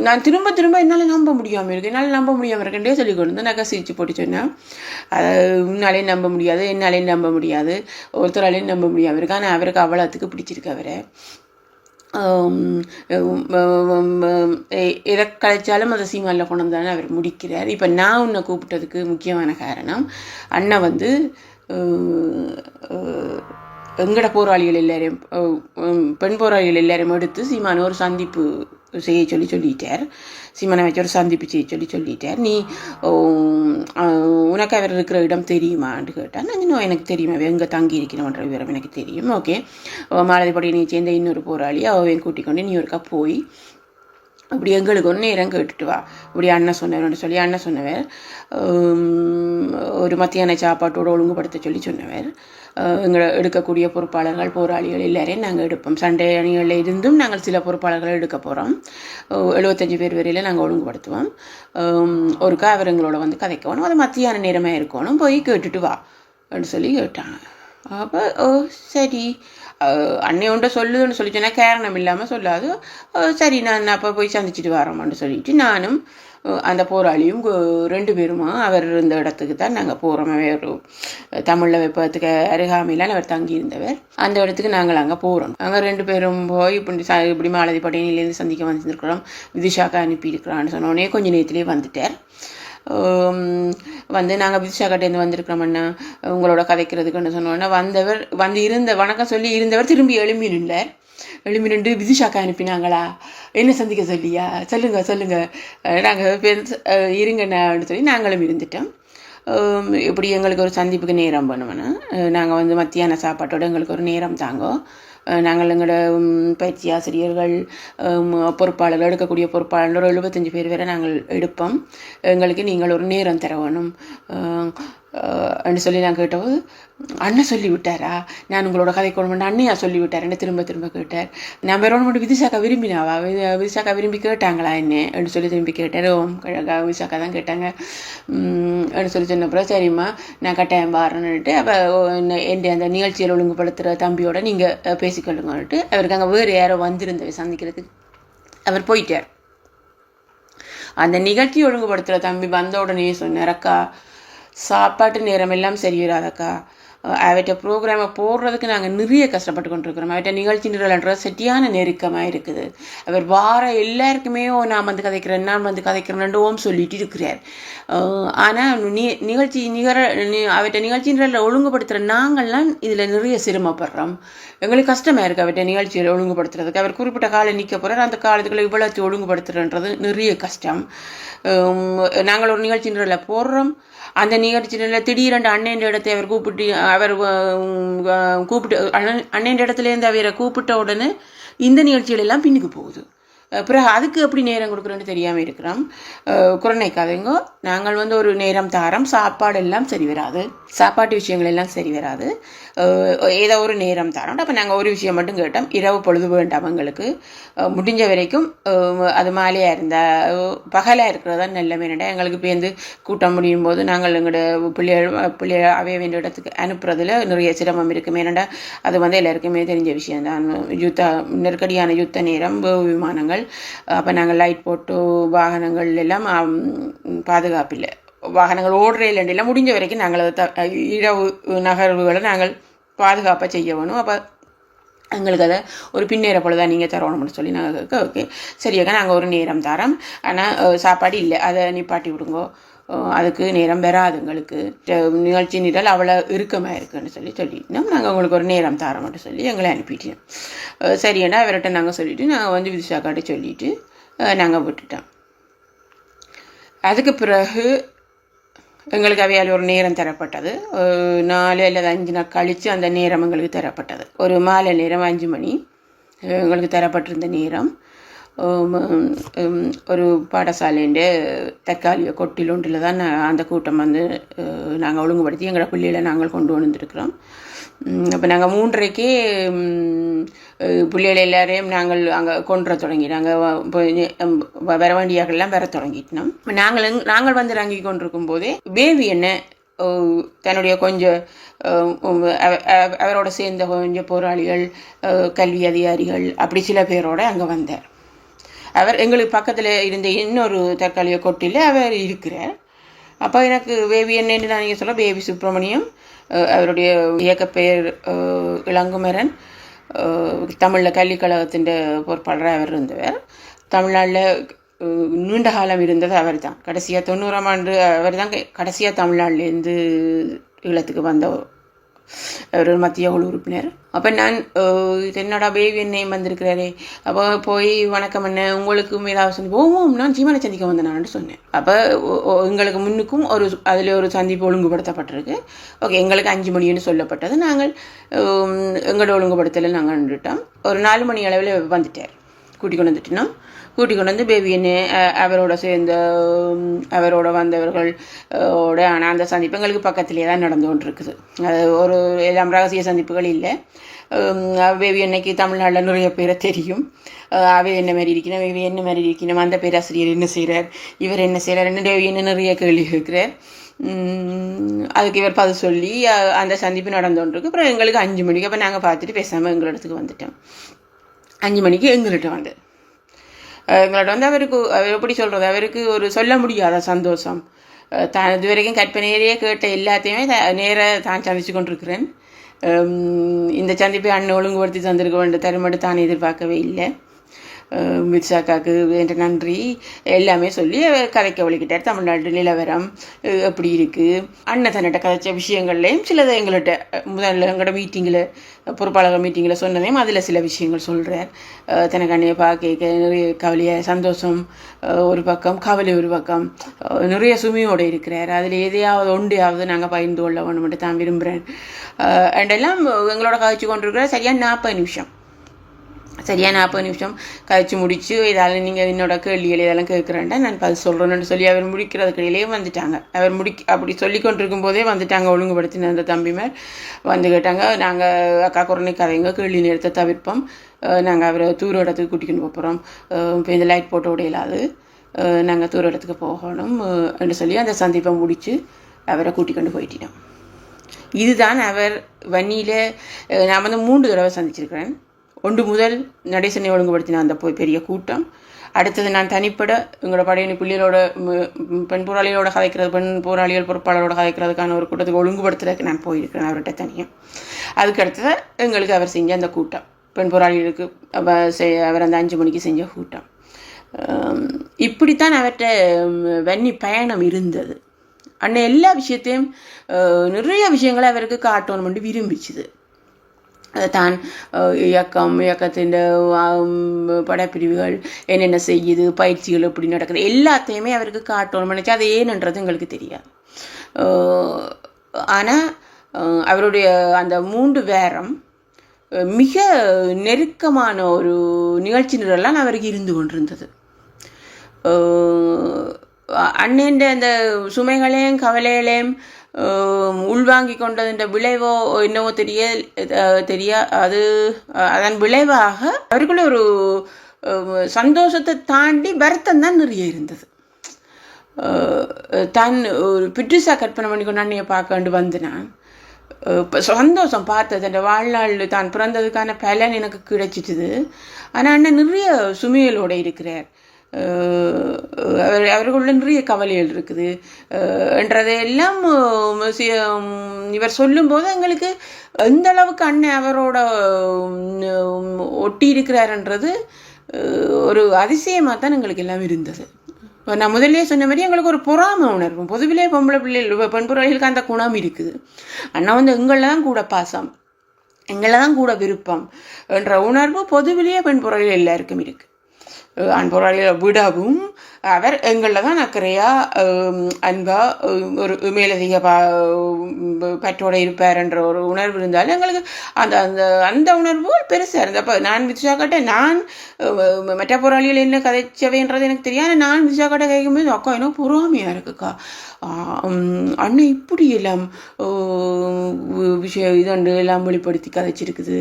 நான் திரும்ப என்னால் நம்ப முடியாமல் இருக்குது, என்னால் நம்ப முடியாமல் இருக்கேன்டே சொல்லி கொண்டு வந்து நான் சிரிச்சு போட்டு சொன்னேன். உன்னாலே நம்ப முடியாது, என்னாலே நம்ப முடியாது, ஒருத்தராலையும் நம்ப முடியாமல் இருக்கு. ஆனால் அவருக்கு அவ்வளோத்துக்கு பிடிச்சிருக்கு அவரை. எதை கழிச்சாலும் அதை சீமானில் கொண்டு வந்தானே அவர் முடிக்கிறார். இப்போ நான் உன்னை கூப்பிட்டதுக்கு முக்கியமான காரணம், அண்ணன் வந்து எங்கட போராளிகள் எல்லாரையும், பெண் போராளிகள் எல்லாரையும் எடுத்து சீமான ஒரு சந்திப்பு செய்ய சொல்லிட்டார். சீமானை வச்சு ஒரு சந்திப்பு செய்ய சொல்லிட்டார். நீ உனக்கு அவர் இருக்கிற இடம் தெரியுமான்னு கேட்டால், நான் இன்னும் எனக்கு தெரியுமா எங்கே தங்கி இருக்கிறவன்ற விவரம் எனக்கு தெரியும். ஓகே, மாலதிப்படி நீ சேர்ந்த இன்னொரு போராளி அவையும் கூட்டிக் கொண்டு நீ ஒருக்கா போய் அப்படி எங்களுக்கு ஒரு நேரம் கேட்டுட்டு வா, இப்படி அண்ணன் சொன்னவர்னு சொல்லி அண்ணன் சொன்னவர் ஒரு மத்தியான சாப்பாட்டோடு ஒழுங்குபடுத்த சொன்னவர். எங்களை எடுக்கக்கூடிய பொறுப்பாளர்கள் போராளிகள் எல்லாரையும் நாங்கள் எடுப்போம். சண்டே அணிகளில் இருந்தும் நாங்கள் சில பொறுப்பாளர்களை எடுக்க போகிறோம். 75 பேர் வரையில் நாங்கள் ஒழுங்குபடுத்துவோம். ஒருக்கா அவர் எங்களோட வந்து கதைக்கணும், அது மத்தியான நேரமாக இருக்கணும், போய் கேட்டுட்டு வா அப்படின்னு சொல்லி கேட்டாங்க. அப்போ சரி, அன்னையோண்ட சொல்லுதுன்னு சொல்லி சொன்னால் காரணம் இல்லாமல் சொல்லாது. சரி, நான் அப்போ போய் சந்திச்சுட்டு வரோம்னு சொல்லிட்டு நானும் அந்த போராளியும் 2 பேருமா அவர் இருந்த இடத்துக்கு தான் நாங்கள் போகிறோம். அவர் தமிழில் வைப்பதுக்கு அருகாமையிலான அவர் தங்கியிருந்தவர். அந்த இடத்துக்கு நாங்கள் அங்கே போகிறோம். அங்கே 2 பேரும் போய் இப்படி மாலதி பட்டினிலேருந்து சந்திக்க வந்துருக்கிறோம், விதிஷாக்கா அனுப்பியிருக்கிறான்னு சொன்னோடனே கொஞ்சம் நேரத்துலேயே வந்துட்டார். வந்து நாங்கள் விதிஷாக்கிட்டேருந்து வந்திருக்கிறோம்ண்ணா உங்களோட கதைக்கிறதுக்குன்னு சொன்னோன்னா வந்தவர் வணக்கம் சொல்லி இருந்தவர் திரும்பி எழும்பி நின்று விதிஷாக்கா அனுப்பினாங்களா, என்ன சந்திக்க சொல்லியா, சொல்லுங்க நாங்கள் இருங்கண்ணான்னு சொல்லி நாங்களும் இருந்துட்டோம். இப்படி எங்களுக்கு ஒரு சந்திப்புக்கு நேரம் பண்ணுவேன்னா நாங்கள் வந்து மத்தியான சாப்பாட்டோடு எங்களுக்கு ஒரு நேரம் தாங்கோ. நாங்கள் எங்களோட பயிற்சி ஆசிரியர்கள் பொறுப்பாளர்கள் எடுக்கக்கூடிய பொறுப்பாளர்கள் 75 பேர் வரை நாங்கள் எடுப்போம். எங்களுக்கு நீங்கள் ஒரு நேரம் தர வேணும் அப்படின்னு சொல்லி நான் கேட்டபோது, அண்ணன் சொல்லி விட்டாரா, நான் உங்களோட கதை கொண்டு அண்ணையா சொல்லி விட்டார் திரும்ப கேட்டார். நான் வேற ஒன்று மட்டும் விதிஷாக்கா விரும்பினாவா, விதிஷாக்கா விரும்பி கேட்டாங்களா என்ன அப்படின்னு சொல்லி திரும்பி கேட்டார். விதிஷாக்கா தான் கேட்டாங்க அப்படின்னு சொல்லி சொன்னப்பறம் சரிம்மா நான் கட்டாயம் பாருன்னுட்டு அப்போ என் அந்த நிகழ்ச்சியில் ஒழுங்குபடுத்துகிற தம்பியோட நீங்கள் பேசிக்கொள்ளுங்கன்னுட்டு அவருக்கு அங்கே வேறு யாரோ வந்திருந்தவை சந்திக்கிறதுக்கு அவர் போயிட்டார். அந்த நிகழ்ச்சி ஒழுங்குபடுத்துகிற தம்பி வந்த உடனே சொன்னார், அக்கா சாப்பாட்டு நேரம் எல்லாம் சரி வராதக்கா, அவற்றை ப்ரோக்ராமை போடுறதுக்கு நாங்கள் நிறைய கஷ்டப்பட்டு கொண்டிருக்கிறோம், அவற்றை நிகழ்ச்சி நிரல்ன்ற சரியான நெருக்கமாக இருக்குது, அவர் வார எல்லாருக்குமே நான் வந்து கதைக்கிறேன் சொல்லிட்டு இருக்கிறார். ஆனால் அவற்றை நிகழ்ச்சி நிரலில் ஒழுங்குபடுத்துகிற நாங்கள்லாம் இதில் நிறைய சிரமப்படுறோம், எங்களுக்கு கஷ்டமாக இருக்குது அவற்றை நிகழ்ச்சியில் ஒழுங்குபடுத்துறதுக்கு. அவர் குறிப்பிட்ட காலம் நிற்க போகிறார், அந்த காலத்துக்குள்ள இவ்வளோத்தையும் ஒழுங்குபடுத்துறன்றது நிறைய கஷ்டம். நாங்கள் ஒரு நிகழ்ச்சி நிரலில் போடுறோம், அந்த நிகழ்ச்சியில் திடீரென்று அண்ணன் இடத்தை அவர் கூப்பிட்டு அண்ணன் இடத்துலேருந்து அவரை கூப்பிட்ட உடனே இந்த நிகழ்ச்சிகள் எல்லாம் பின்னுக்கு போகுது. பிறகு அதுக்கு எப்படி நேரம் கொடுக்குறோன்னு தெரியாமல் இருக்கிறோம். குறைக்காதீங்கோ, நாங்கள் வந்து ஒரு நேரம் தாரம், சாப்பாடு எல்லாம் சரி வராது, சாப்பாட்டு விஷயங்கள் எல்லாம் சரி வராது, ஏதோ ஒரு நேரம் தாரோம். அப்போ நாங்கள் ஒரு விஷயம் மட்டும் கேட்டோம், இரவு பொழுது வேண்டாம் எங்களுக்கு, முடிஞ்ச வரைக்கும் அது மாலையாக இருந்தால் பகலாக இருக்கிறதா நல்ல வேணுண்டா. எங்களுக்கு பேருந்து கூட்டம் முடியும் போது நாங்கள் எங்களோட பிள்ளைகள் அவைய வேண்டிய இடத்துக்கு அனுப்புறதுல நிறைய சிரமம் இருக்குது. ஏனண்டா அது வந்து எல்லாருக்குமே தெரிஞ்ச விஷயம்தான், நெருக்கடியான யுத்த நேரம், விமானங்கள், அப்போ நாங்கள் லைட் போட்டு வாகனங்கள் எல்லாம் பாதுகாப்பில்லை, வாகனங்கள் ஓடுற இல்லைண்டெல்லாம் முடிஞ்ச வரைக்கும் நாங்கள் இரவு நகர்வுகளை நாங்கள் பாதுகாப்பாக செய்ய வேணும். அப்போ எங்களுக்கு அதை ஒரு பின்னேற பொழுதாக நீங்கள் தரணும்னு சொல்லி நாங்கள் ஓகே சரியாக்கா நாங்கள் ஒரு நேரம் தரோம், ஆனால் சாப்பாடு இல்லை, அதை நிப்பாட்டி விடுங்கோ, அதுக்கு நேரம் வராது எங்களுக்கு, நிகழ்ச்சி நிரல் அவ்வளோ இறுக்கமாக இருக்குன்னு சொல்லிட்டோம். நாங்கள் உங்களுக்கு ஒரு நேரம் தரோம்னு சொல்லி எங்களை அனுப்பிட்டோம். சரியாண்டா அவர்கிட்ட நாங்கள் சொல்லிவிட்டு நாங்கள் வந்து விதிஷாக்காட்ட சொல்லிவிட்டு நாங்கள் விட்டுட்டோம். அதுக்கு பிறகு எங்களுக்கு அவையால் ஒரு நேரம் தரப்பட்டது. 4 அல்லது 5 நாள் கழித்து அந்த நேரம் எங்களுக்கு தரப்பட்டது. ஒரு மாலை நேரம் 5 மணி எங்களுக்கு தரப்பட்டிருந்த நேரம். ஒரு பாடசாலையின் தற்காலிக கொட்டில் ஒன்றில் தான் அந்த கூட்டம் வந்து நாங்கள் ஒழுங்குபடுத்தி எங்களோட பிள்ளைகளை நாங்கள் கொண்டு வந்துருக்கிறோம். அப்போ நாங்கள் 3:30க்கே பிள்ளைகள் எல்லாரையும் நாங்கள் அங்கே கொண்டு தொடங்கி நாங்கள் வர வேண்டியாக்கள்லாம் வர தொடங்கிட்டோம். நாங்கள் வந்து இறங்கி கொண்டிருக்கும் போதே பேபி என்ன தன்னுடைய கொஞ்சம் அவரோட சேர்ந்த கொஞ்சம் போராளிகள், கல்வி அதிகாரிகள், அப்படி சில பேரோட அங்கே வந்தார். அவர் எங்களுக்கு பக்கத்தில் இருந்த இன்னொரு தற்காலிக கொட்டியில் அவர் இருக்கிறார். அப்போ எனக்கு பேபி என்னன்னு நான் நீங்கள் சொல்ல, பேபி சுப்பிரமணியம், அவருடைய இயக்க பெயர் இளங்குமரன், தமிழில் கல்விக்கழகத்தின் பொறுப்பாளராக அவர் இருந்தவர். தமிழ்நாட்டில் நீண்ட காலம் இருந்தது அவர் தான். கடைசியாக 90ஆம் ஆண்டு அவர் தான் கடைசியாக தமிழ்நாட்டிலேருந்து ஈழத்துக்கு வந்த ஒரு மத்திய குழு உறுப்பினர். அப்போ நான் என்னோட பேபி என்னையும் வந்திருக்கிறாரே, அப்போ போய் வணக்கம் என்ன உங்களுக்கும் ஏதாவது சந்திப்பு, ஓம் நான் சீமானை சந்திக்க வந்தேனான்னு சொன்னேன். அப்போ எங்களுக்கு முன்னுக்கும் அதில் ஒரு சந்திப்பு ஒழுங்குபடுத்தப்பட்டிருக்கு. ஓகே, எங்களுக்கு 5 மணின்னு சொல்லப்பட்டது. நாங்கள் எங்களோட ஒழுங்குபடுத்தலை நாங்கள் நின்றுட்டோம். ஒரு 4 மணி அளவில் வந்துட்டார், கூட்டிக் கொண்டு வந்துட்டோம். கூட்டிக் கொண்டு வந்து பேபி என்ன அவரோட சேர்ந்த அவரோட வந்தவர்கள் ஆனால் அந்த சந்திப்பு எங்களுக்கு பக்கத்திலே தான் நடந்து கொண்டு இருக்குது. அது ஒரு எல்லாம் ரகசிய சந்திப்புகள் இல்லை. பேபி என்னைக்கு தமிழ்நாட்டில் நிறைய பேரை தெரியும். அவை என்ன மாதிரி இருக்கணும், இவை என்ன மாதிரி இருக்கணும், அந்த பேராசிரியர் என்ன செய்கிறார், இவர் என்ன செய்கிறார், பேபி என்ன நிறைய கேள்வி கேட்கிறார். அதுக்கு இவர் பதில் சொல்லி அந்த சந்திப்பு நடந்தோன்றிருக்கு. அப்புறம் எங்களுக்கு 5 மணிக்கு அப்போ நாங்கள் பார்த்துட்டு பேசாமல் எங்கள் இடத்துக்கு வந்துட்டோம். 5 மணிக்கு எங்கள்கிட்ட வந்து அவருக்கு எப்படி சொல்கிறது, அவருக்கு ஒரு சொல்ல முடியாத சந்தோஷம். தான் இது வரைக்கும் கற்பனையிலேயே கேட்ட எல்லாத்தையுமே நேராக தான் சந்திச்சு கொண்டிருக்கிறேன். இந்த சந்திப்பை அண்ணன் ஒழுங்குபடுத்தி தந்திருக்க வேண்டும் தருமட்டு தான் எதிர்பார்க்கவே இல்லை. மிர்சாக்காவுக்கு என்ற நன்றி எல்லாமே சொல்லி கதைக்க வலிக்கிட்டார். தமிழ்நாட்டு நிலவரம் எப்படி இருக்குது, அண்ணன் தன்னிட்ட கதைச்ச விஷயங்கள்லேயும் சிலதை எங்கள்கிட்ட முதல்ல எங்களோட மீட்டிங்கில் பொறுப்பாளர்கள் மீட்டிங்கில் சொன்னதையும் அதில் சில விஷயங்கள் சொல்கிறார். தனக்கு அண்ணையை பார்க்க நிறைய கவலையாக சந்தோஷம் ஒரு பக்கம், கவலை ஒரு பக்கம், நிறைய சுமையோடு இருக்கிறார். அதில் எதையாவது ஒன்றையாவது நாங்கள் பகிர்ந்து கொள்ள வேணும்ட்டு தான் விரும்புகிறேன். அண்ட் எல்லாம் எங்களோட கதைச்சு கொண்டிருக்கிறார். சரியாக 40 நிமிஷம் கழிச்சு முடிச்சு, இதால் நீங்கள் என்னோட கேள்விகள் இதெல்லாம் கேட்குறேன்டா நான் பதில் சொல்கிறேன்னு சொல்லி அவர் முடிக்கிறதுக்கிடையிலே வந்துட்டாங்க. அவர் அப்படி சொல்லி கொண்டிருக்கும் போதே வந்துட்டாங்க. ஒழுங்குபடுத்தின அந்த தம்பிமார் வந்து கேட்டாங்க, நாங்கள் அக்கா குரணை கதைங்க கேள்வி நேரத்தை தவிர்ப்போம், நாங்கள் அவரை தூர இடத்துக்கு கூட்டிகிட்டு போகிறோம், இப்போ இந்த லைட் போட்ட உடையிலாது நாங்கள் தூர இடத்துக்கு போகணும் என்று சொல்லி அந்த சந்திப்பை முடித்து அவரை கூட்டிக்கொண்டு போயிட்டோம். இதுதான் அவர் வன்னியில் நான் வந்து 3 தடவை சந்திச்சிருக்கிறேன். 1 முதல் நடேசனை ஒழுங்குபடுத்தின அந்த பெரிய கூட்டம். அடுத்தது நான் தனிப்பட எங்களோட படையணி பிள்ளைகளோட பெண் போராளிகளோட கதைக்கிறது, பெண் போராளிகள் பொறுப்பாளரோட கதைக்கிறதுக்கான ஒரு கூட்டத்துக்கு ஒழுங்குபடுத்துறதுக்கு நான் போயிருக்கிறேன் அவர்கிட்ட தனியாக. அதுக்கு அடுத்தது எங்களுக்கு அவர் செஞ்ச அந்த கூட்டம், பெண் போராளிகளுக்கு அவர் அந்த 5 மணிக்கு செஞ்ச கூட்டம். இப்படித்தான் அவர்கிட்ட வன்னி பயணம் இருந்தது. அண்ணன் எல்லா விஷயத்தையும் நிறைய விஷயங்களை அவருக்கு காட்டணும்னு விரும்பிச்சுது. தான் இயக்கத்தின் படப்பிரிவுகள் என்னென்ன செய்யுது, பயிற்சிகள் எப்படி நடக்குது, எல்லாத்தையுமே அவருக்கு காட்டணும்னு நினச்சா அது ஏன்ன்றது எங்களுக்கு தெரியாது. ஆனால் அவருடைய அந்த 3 வாரம் மிக நெருக்கமான ஒரு நிகழ்ச்சி நிரலாம் அவருக்கு இருந்து கொண்டிருந்தது. அண்ணன் அந்த சுமைகளையும் கவலைகளையும் உள்வாங்கி கொண்டதுன்ற விளைவோ என்னவோ தெரிய அது அதன் விளைவாக அவருக்குள்ள ஒரு சந்தோஷத்தை தாண்டி வருத்தம் தான் நிறைய இருந்தது. தான் ஒரு பிட்ரிஸாக கற்பனை பண்ணி கொண்டு அண்ணையை பார்க்க வேண்டு வந்து நான் சந்தோஷம் பார்த்தது. அந்த வாழ்நாள் தான் பிறந்ததுக்கான பலன் எனக்கு கிடைச்சிட்டுது. ஆனால் அண்ணன் நிறைய சுமைகளோடு இருக்கிறார். அவர்களுள்ள நிறைய கவலைகள் இருக்குது என்றதையெல்லாம் இவர் சொல்லும்போது எங்களுக்கு எந்த அளவுக்கு அண்ணன் அவரோட ஒட்டி இருக்கிறாருன்றது ஒரு அதிசயமாக தான் எங்களுக்கு எல்லாம் இருந்தது. நான் முதல்ல சொன்ன மாதிரி எங்களுக்கு ஒரு பொறாமை உணர்வு. பொதுவிலே பொம்பளை பிள்ளைகள் பெண் பிள்ளைகளுக்கு அந்த குணம் இருக்குது. அண்ணா வந்து எங்களில் தான் கூட பாசம், எங்களில் தான் கூட விருப்பம் என்ற உணர்வு பொதுவிலேயே பெண் பிள்ளைகள் எல்லாருக்கும் இருக்குது. அன்பொருளில் விடவும் அவர் எங்களில் தான் அக்கறையாக அன்பாக ஒரு மேலதிக பற்றோடு இருப்பார்ன்ற ஒரு உணர்வு இருந்தாலும் எங்களுக்கு அந்த அந்த அந்த உணர்வு பெருசாக இருந்தது. அப்போ நான் வித்ஷாக்கிட்ட நான் மற்ற போராளிகள் என்ன கதைச்சவைன்றது எனக்கு தெரியாது. நான் வித்ஷாக்கிட்ட கேட்கும்போது அக்கா என்ன பொறாமையாக இருக்குக்கா, அண்ணன் இப்படி எல்லாம் விஷயம் இதண்டு எல்லாம் வெளிப்படுத்தி கதைச்சிருக்குது.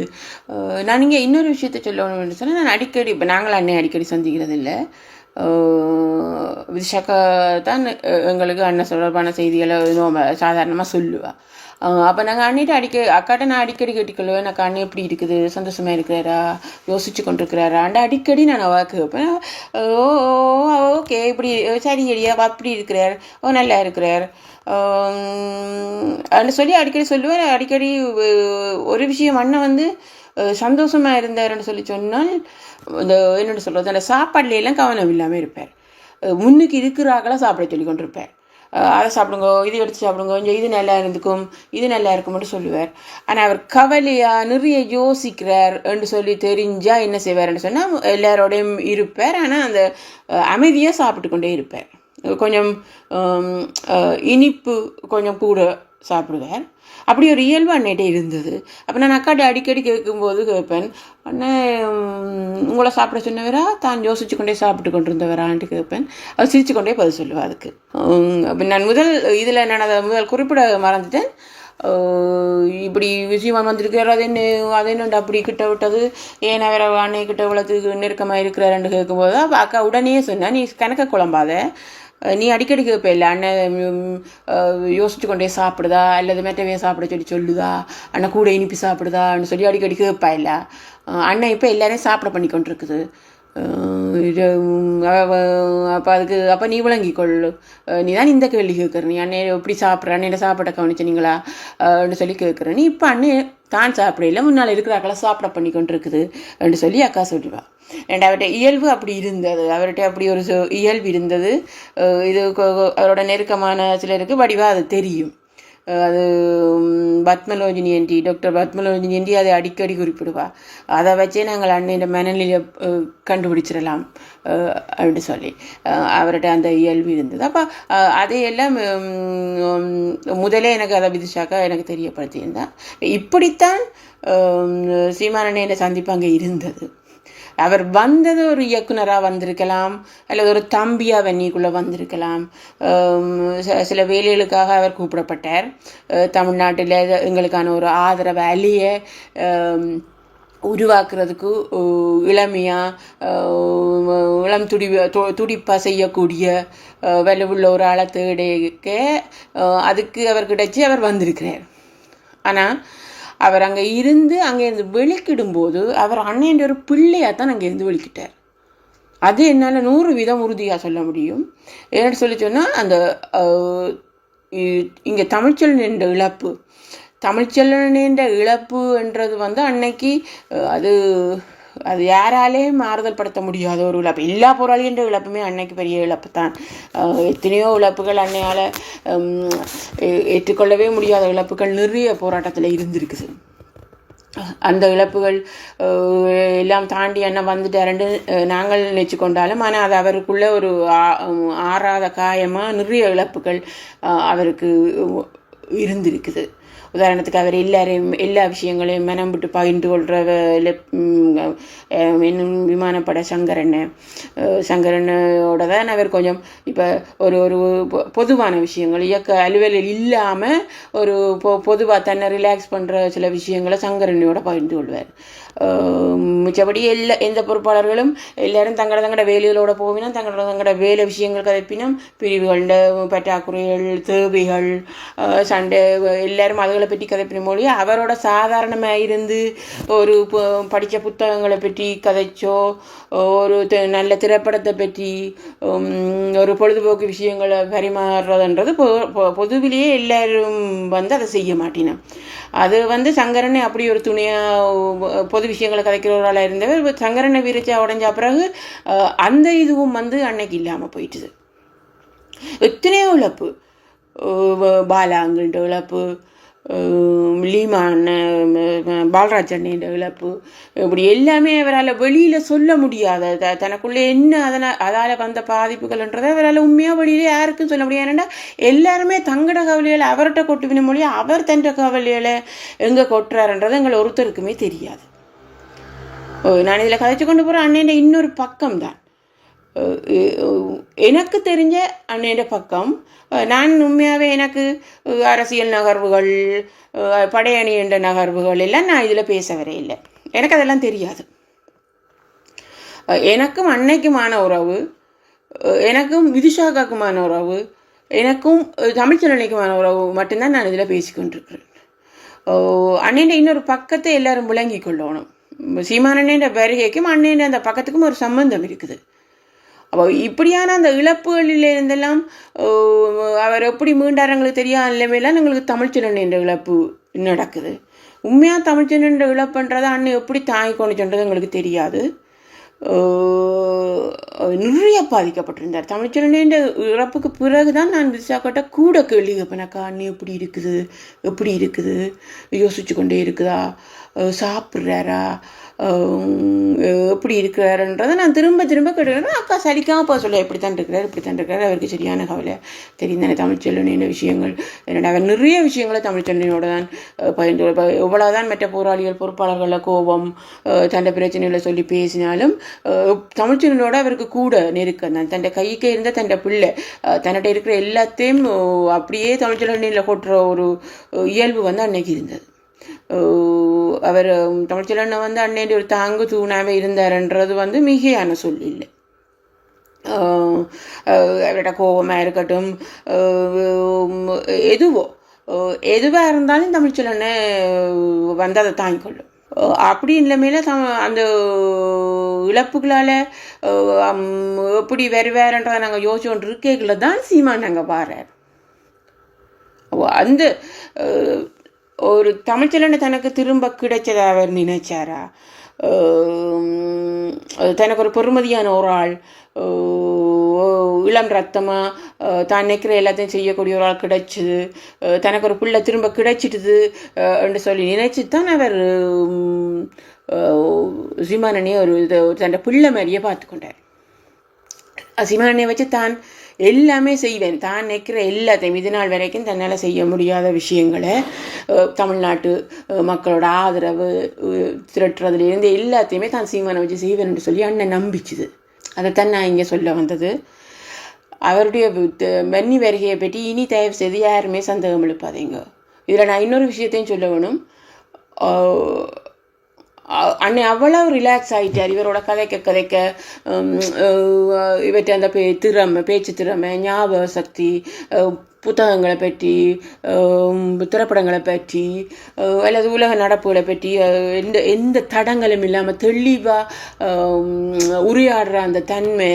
நான் இங்கே இன்னொரு விஷயத்த சொல்லணும்னு சொன்னால், நான் அடிக்கடி இப்போ நாங்கள் அண்ணன் அடிக்கடி சந்திக்கிறது இல்லை. விதிஷாக்கா தான் எங்களுக்கு அண்ணன் தொடர்பான செய்திகளை சாதாரணமாக சொல்லுவாள். அப்போ நாங்கள் அண்ணிட்டு அக்காட்ட நான் அடிக்கடி கேட்டுக்கொள்வேன், எனக்கு அண்ணன் எப்படி இருக்குது, சந்தோஷமாக இருக்கிறாரா, யோசிச்சு கொண்டிருக்கிறாரான்ட்டு அடிக்கடி நான் அவள் கேட்பேன். ஓகே இப்படி சரி சரியா அப்படி இருக்கிறார், நல்லா இருக்கிறார் அப்படின்னு சொல்லி அடிக்கடி சொல்லுவேன். அடிக்கடி ஒரு விஷயம் அண்ணன் வந்து சந்தோஷமாக இருந்தாருன்னு சொல்லி சொன்னால் இந்த என்னென்னு சொல்கிறது, அந்த சாப்பாடுலாம் கவனம் இல்லாமல் இருப்பார். முன்னுக்கு இருக்கிறார்களா சாப்பிட சொல்லி கொண்டிருப்பார். அதை சாப்பிடுங்க, இது எடுத்து சாப்பிடுங்க, கொஞ்சம் இது நல்லா இருந்துக்கும், இது நல்லா இருக்கும்னு சொல்லுவார். ஆனால் அவர் கவலையாக நிறைய யோசிக்கிறார் என்று சொல்லி தெரிஞ்சால் என்ன செய்வார்ன்னு சொன்னால் எல்லாரோடையும் இருப்பார். ஆனால் அந்த அமைதியாக சாப்பிட்டு கொண்டே இருப்பார். கொஞ்சம் இனிப்பு கொஞ்சம் கூட சாப்பிடுவார். அப்படி ஒரு இயல்பு அண்ணன்ட்டே இருந்தது. அப்போ நான் அக்காட்ட அடிக்கடி கேட்கும்போது கேட்பேன், அண்ணன் உங்களை சாப்பிட சொன்னவரா தான் யோசிச்சு கொண்டே சாப்பிட்டு கொண்டு இருந்தவரான்ட்டு கேட்பேன். அவர் சிரிச்சு கொண்டே பதில் சொல்லுவாள். அதுக்கு அப்போ நான் இதில் நான் அதை முதல் குறிப்பிட மறந்துட்டேன். இப்படி விஷயமாக வந்திருக்கிறார், அது என்ன அப்படி கிட்ட விட்டது, ஏன் அவரை அன்னை கிட்ட இவ்வளோத்துக்கு நெருக்கமாக இருக்கிறாருன்னு கேட்கும்போது அப்போ அக்கா உடனே சொன்னேன், நீ கணக்க குழம்பாத, நீ அடிக்கடி கேட்ப இல்லை அண்ணன் யோசிச்சு கொண்டே சாப்பிடுதா அல்லது மெட்டவே சாப்பிட சொல்லி சொல்லுதா, அண்ணன் கூட இனிப்பி சாப்பிடுதான்னு சொல்லி அடிக்கடி கேட்பா இல்லை. அண்ணன் இப்போ எல்லாரையும் சாப்பிட பண்ணி கொண்டிருக்குது. அப்போ நீ விளங்கிக்கொள்ளு, நீ தான் இந்த கேள்வி கேட்குற, நீ அண்ணன் எப்படி சாப்பிட்ற, அண்ணன் சாப்பிட கவனிச்சினீங்களா அப்படின்னு சொல்லி கேட்குற, நீ இப்போ அண்ணன் தான் சாப்பிடல முன்னால் இருக்கிறாக்கெல்லாம் சாப்பிட பண்ணி கொண்டு இருக்குது அப்படின்னு சொல்லி அக்கா சொல்லுவா. அண்ட் அவர்கிட்ட இயல்பு அப்படி இருந்தது, அவர்கிட்ட அப்படி ஒரு இயல்பு இருந்தது. இது அவரோட நெருக்கமான சிலருக்கு வடிவாக அது தெரியும். அது பத்மலோஜினி ஆண்டி, டாக்டர் பத்மலோஜினி ஆண்டி அதை அடிக்கடி குறிப்பிடுவாள். அதை வச்சே நாங்கள் அண்ணன் மனநிலையை கண்டுபிடிச்சிடலாம் அப்படின்னு சொல்லி அவர்கிட்ட அந்த இயல்பு இருந்தது. அப்போ அதையெல்லாம் முதலே எனக்கு அதை விதிச்சாக்கா எனக்கு தெரியப்படுத்தியிருந்தேன். இப்படித்தான் சீமானண்ணனை சந்திப்பு அங்கே இருந்தது. அவர் வந்தது ஒரு இயக்குனராக வந்திருக்கலாம், அல்லது ஒரு தம்பியாக வெண்ணிக்குள்ளே வந்திருக்கலாம். சில வேலைகளுக்காக அவர் கூப்பிடப்பட்டார். தமிழ்நாட்டில் எங்களுக்கான ஒரு ஆதரவு அலியை உருவாக்குறதுக்கு இளமையாக இளம் துடிப்பாக செய்யக்கூடிய வலுவுள்ள ஒரு ஆளை தேடிக்க அதுக்கு அவர் கிடைச்சி அவர் வந்திருக்கிறார். ஆனால் அவர் அங்கே அங்கேருந்து வெளிக்கிடும்போது அவர் அண்ணன் ஒரு பிள்ளையாக தான் அங்கேருந்து வெளிக்கிட்டார். அது என்னால் 100% உறுதியாக சொல்ல முடியும். ஏன்னு சொல்லி சொன்னால் அந்த இங்கே தமிழ்ச்செல்வன் என்ற இழப்பு, தமிழ்ச்செல்வன் என்ற இழப்பு என்றது வந்து அன்னைக்கு அது யாராலேயும் மாறுதல் படுத்த முடியாத ஒரு இழப்பு. எல்லா போராளின்ற இழப்புமே அன்னைக்கு பெரிய இழப்பு தான். எத்தனையோ இழப்புகள் அன்னையால் ஏற்றுக்கொள்ளவே முடியாத இழப்புகள் நிறைய போராட்டத்தில் இருந்திருக்குது. அந்த இழப்புகள் எல்லாம் தாண்டி என்ன வந்துட்டாருன்னு நாங்கள் நினச்சி கொண்டாலும், ஆனால் அது அவருக்குள்ளே ஒரு ஆறாத காயமாக நிறைய இழப்புகள் அவருக்கு இருந்திருக்குது. உதாரணத்துக்கு அவர் எல்லா விஷயங்களையும் மனம் விட்டு பகிர்ந்து கொள்கிற இன்னும் விமானப்பட சங்கரனோட தான் அவர் கொஞ்சம் இப்போ ஒரு பொதுவான விஷயங்கள் இயக்க அலுவலில் இல்லாமல் ஒரு பொதுவாக தன்னை ரிலாக்ஸ் பண்ணுற சில விஷயங்களை சங்கரனையோட பகிர்ந்து கொள்வார். மிச்சபடி எந்த பொறுப்பாளர்களும் எல்லாரும் தங்களோட வேலைகளோட போவினா தங்களோட வேலை விஷயங்கள் கதைப்பினும் பிரிவுகள் பற்றாக்குறைகள் தேவைகள் சண்டை எல்லாரும் அதுகளை விஷயங்களை பற்றி கதைப்பின மொழி அவரோட சாதாரணமாக இருந்து ஒரு படித்த புத்தகங்களை பற்றி கதைச்சோ ஒரு நல்ல திரைப்படத்தை பற்றி ஒரு பொழுதுபோக்கு விஷயங்களை பரிமாறுறதுன்றது பொதுவிலேயே எல்லாரும் வந்து அதை செய்ய மாட்டினேன். அது வந்து சங்கரனை அப்படி ஒரு துணையாக பொது விஷயங்களை கதைக்கிறவர்களாக இருந்தவர். சங்கரனை விரிச்சா உடஞ்ச பிறகு அந்த இதுவும் வந்து அன்னைக்கு இல்லாமல் போயிட்டுது. எத்தனையோ இழப்பு, பாலாங்கிற இழப்பு, லீமான பாலராஜ் அண்ணின்ற இழப்பு, இப்படி எல்லாமே அவரால் வெளியில் சொல்ல முடியாத தனக்குள்ளே என்ன அதால் வந்த பாதிப்புகள்ன்றதை அவரால் உண்மையாக வெளியிலே யாருக்கும் சொல்ல முடியாது. ஏன்னா எல்லாருமே தங்கட கவலைகளை அவர்கிட்ட கொட்டுவின மொழியாக அவர் தன்ற கவலைகளை எங்கே கொட்டுறாருன்றது எங்களை ஒருத்தருக்குமே தெரியாது. நான் இதில் கதைச்சு கொண்டு போகிற அண்ணன் இன்னொரு பக்கம் தான் எனக்கு தெரிஞ்ச அண்ணன் பக்கம். நான் உண்மையாகவே எனக்கு அரசியல் நகர்வுகள், படையணி என்ற நகர்வுகள் எல்லாம் நான் இதில் பேச வரையில்லை. எனக்கு அதெல்லாம் தெரியாது. எனக்கும் அன்னைக்குமான உறவு, எனக்கும் விதுஷாக்காக்குமான உறவு, எனக்கும் தமிழ்ச்செல்வனைக்குமான உறவு மட்டும்தான் நான் இதில் பேசிக்கொண்டிருக்கிறேன். அண்ணன் இன்னொரு பக்கத்தை எல்லாரும் விளங்கி கொள்ளணும். சீமானண்ணேன்ற வருகைக்கும் அண்ணன் அந்த பக்கத்துக்கும் ஒரு சம்பந்தம் இருக்குது. அப்போ இப்படியான அந்த இழப்புகளில் இருந்தெல்லாம் அவர் எப்படி மீண்டாரங்களுக்கு தெரியாத நிலைமையெல்லாம் எங்களுக்கு தமிழ்ச்செல்வன் என்ற இழப்பு நடக்குது. உண்மையாக தமிழ்ச்செல்வன் என்ற இழப்புன்றதை அண்ணன் எப்படி தாங்கி கொண்டு சொன்னது எங்களுக்கு தெரியாது. நிறைய பாதிக்கப்பட்டிருந்தார். தமிழ்ச்செல்வன் என்ற இறப்புக்கு பிறகுதான் நான் விசாக்கிட்ட கூட கேள்வி கேட்பேனாக்கா, அண்ணன் எப்படி இருக்குது யோசிச்சு கொண்டே இருக்குதா, சாப்பிட்றாரா, எப்படி இருக்கிறாருன்றதை நான் திரும்ப கேட்டுக்கிறேன். அக்கா சலிக்காமல் போக சொல்ல இப்படித்தான் இருக்கிறார் அவருக்கு சரியான கவலை தெரியும் தானே தமிழ்ச்செல்வனின் விஷயங்கள். என்னோட அவர் நிறைய விஷயங்களை தமிழ்ச்செல்வனோட தான் பகிர்ந்து. எவ்வளோதான் மற்ற போராளிகள் பொறுப்பாளர்களில் கோபம் தண்டை பிரச்சனைகளை சொல்லி பேசினாலும் தமிழ்ச்செல்வனோட அவருக்கு கூட நெருக்கம் தான். தன்னை கைக்கு இருந்த தன்னை பிள்ளை தன்னிட்ட இருக்கிற எல்லாத்தையும் அப்படியே தமிழ்ச்செல்வனில் கொட்டுற ஒரு இயல்பு வந்து அன்னைக்கு இருந்தது. அவர் தமிழ்ச்செல்வனை வந்து அன்னைக்கு ஒரு தாங்கு தூணாவே இருந்தாருன்றது வந்து மிகையான சொல் இல்லை. அவரோட கோபமாக இருக்கட்டும், எதுவாக இருந்தாலும் தமிழ்ச்செல்வனை வந்து அதை தாங்கிக்கொள்ளும். அப்படி இல்லாமையில அந்த இழப்புகளால் எப்படி வருவாருன்றதை நாங்கள் யோசிச்சோன்று இருக்கேக்குள்ள தான் சீமான் நாங்கள் பாடுறார். அந்த ஒரு தமிழ்ச்செல்வனை தனக்கு திரும்ப கிடைச்சதா அவர் நினைச்சாரா? தனக்கு ஒரு பெருமதியான ஒரு ஆள், இளம் ரத்தமாக தான் நினைக்கிற எல்லாத்தையும் செய்யக்கூடிய ஒரு ஆள் கிடைச்சிது, தனக்கு ஒரு பிள்ளை திரும்ப கிடைச்சிட்டுது என்று சொல்லி நினைச்சு தான் அவர் சீமானனையை ஒரு தன் பிள்ளை மாதிரியே பார்த்து கொண்டார். சீமானனை வச்சு தான் எல்லாமே செய்வேன், தான் நிற்கிற எல்லாத்தையும் இது நாள் வரைக்கும் தன்னால் செய்ய முடியாத விஷயங்களை தமிழ்நாட்டு மக்களோட ஆதரவு திரட்டுறதுலேருந்து எல்லாத்தையுமே தான் சீமானை வச்சு செய்வேன் சொல்லி அண்ணன் நம்பிச்சுது. அதைத்தான் நான் இங்கே சொல்ல வந்தது. அவருடைய மன்னி வருகையை பற்றி இனி தயவு செய்து யாருமே சந்தேகம் எழுப்பாதீங்க. இதில் நான் இன்னொரு விஷயத்தையும் சொல்ல வேணும். அன்னை அவ்வளோ ரிலாக்ஸ் ஆகிட்டார். இவரோட கதைக்க இவற்றை அந்த பேச்சு திறமை, ஞாபக சக்தி, புத்தகங்களை பற்றி, திரைப்படங்களை பற்றி அல்லது உலக நடப்புகளை பற்றி எந்த தடங்களும் இல்லாமல் தெளிவாக உரையாடுற அந்த தன்மை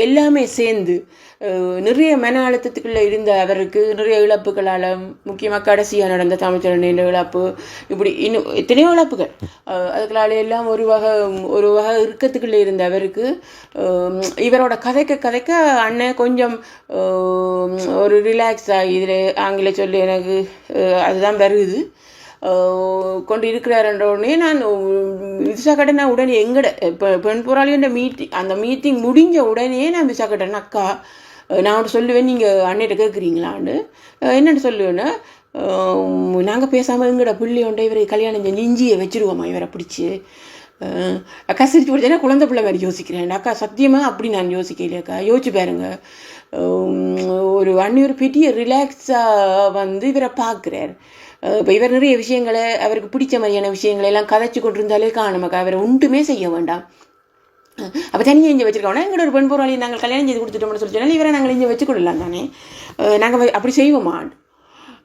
எல்லாமே சேர்ந்து நிறைய மன அழுத்தத்துக்குள்ளே இருந்த அவருக்கு நிறைய இழப்புகளால், முக்கியமாக கடைசியாக நடந்த தமிழ்ச்செல்வன் இழப்பு, இப்படி இன்னும் எத்தனையோ இழப்புகள் அதுக்களால் எல்லாம் ஒரு வகை இறுக்கத்துக்குள்ளே இருந்த அவருக்கு இவரோட கதைக்க அண்ணன் கொஞ்சம் ஒரு ரிலாக்ஸ் ஆகி, இதில் ஆங்கில சொல்லி எனக்கு அதுதான் வருது கொண்டு இருக்கிறாருன்ற உடனே நான் விசாக்கட்டை நான் உடனே எங்கட பெண் போராளின்ற அந்த மீட்டிங் முடிஞ்ச உடனே நான் விசாக்கட்டேன், அக்கா நான் சொல்லுவேன், நீங்கள் அண்ணிட்ட கேட்குறீங்களான்னு. என்னென்னு சொல்லுவேன்னா, நாங்கள் பேசாமல் எங்கட பிள்ளையோண்ட இவரை கல்யாணம் செஞ்சு இஞ்சியை வச்சுருவோம்மா இவரை பிடிச்சி. அக்கா சிரிச்சு பிடிச்சேன்னா குழந்தை பிள்ளை மாதிரி யோசிக்கிறேன். அக்கா சத்தியமாக அப்படி நான் யோசிக்கலையாக்கா, யோசிச்சு பாருங்க. ஒரு ஒரு பெரிய ரிலாக்ஸாக வந்து இவரை பார்க்குறார். இப்போ இவர் நிறைய விஷயங்களை அவருக்கு பிடிச்ச மாதிரியான விஷயங்களை எல்லாம் கதைச்சி கொண்டிருந்தாலே காணுமாக்கா, அவரை ஒன்றுமே செய்ய வேண்டாம். அப்போ தனியாக இங்கே வச்சுருக்கோம்னா எங்களோட ஒரு பெண் போராளி நாங்கள் கல்யாணம் செய்து கொடுத்துட்டோம்னு சொல்லி சொன்னால் இவரை நாங்கள் இங்கே வச்சு கொள்ளலாம் தானே, நாங்கள் அப்படி செய்வோமா?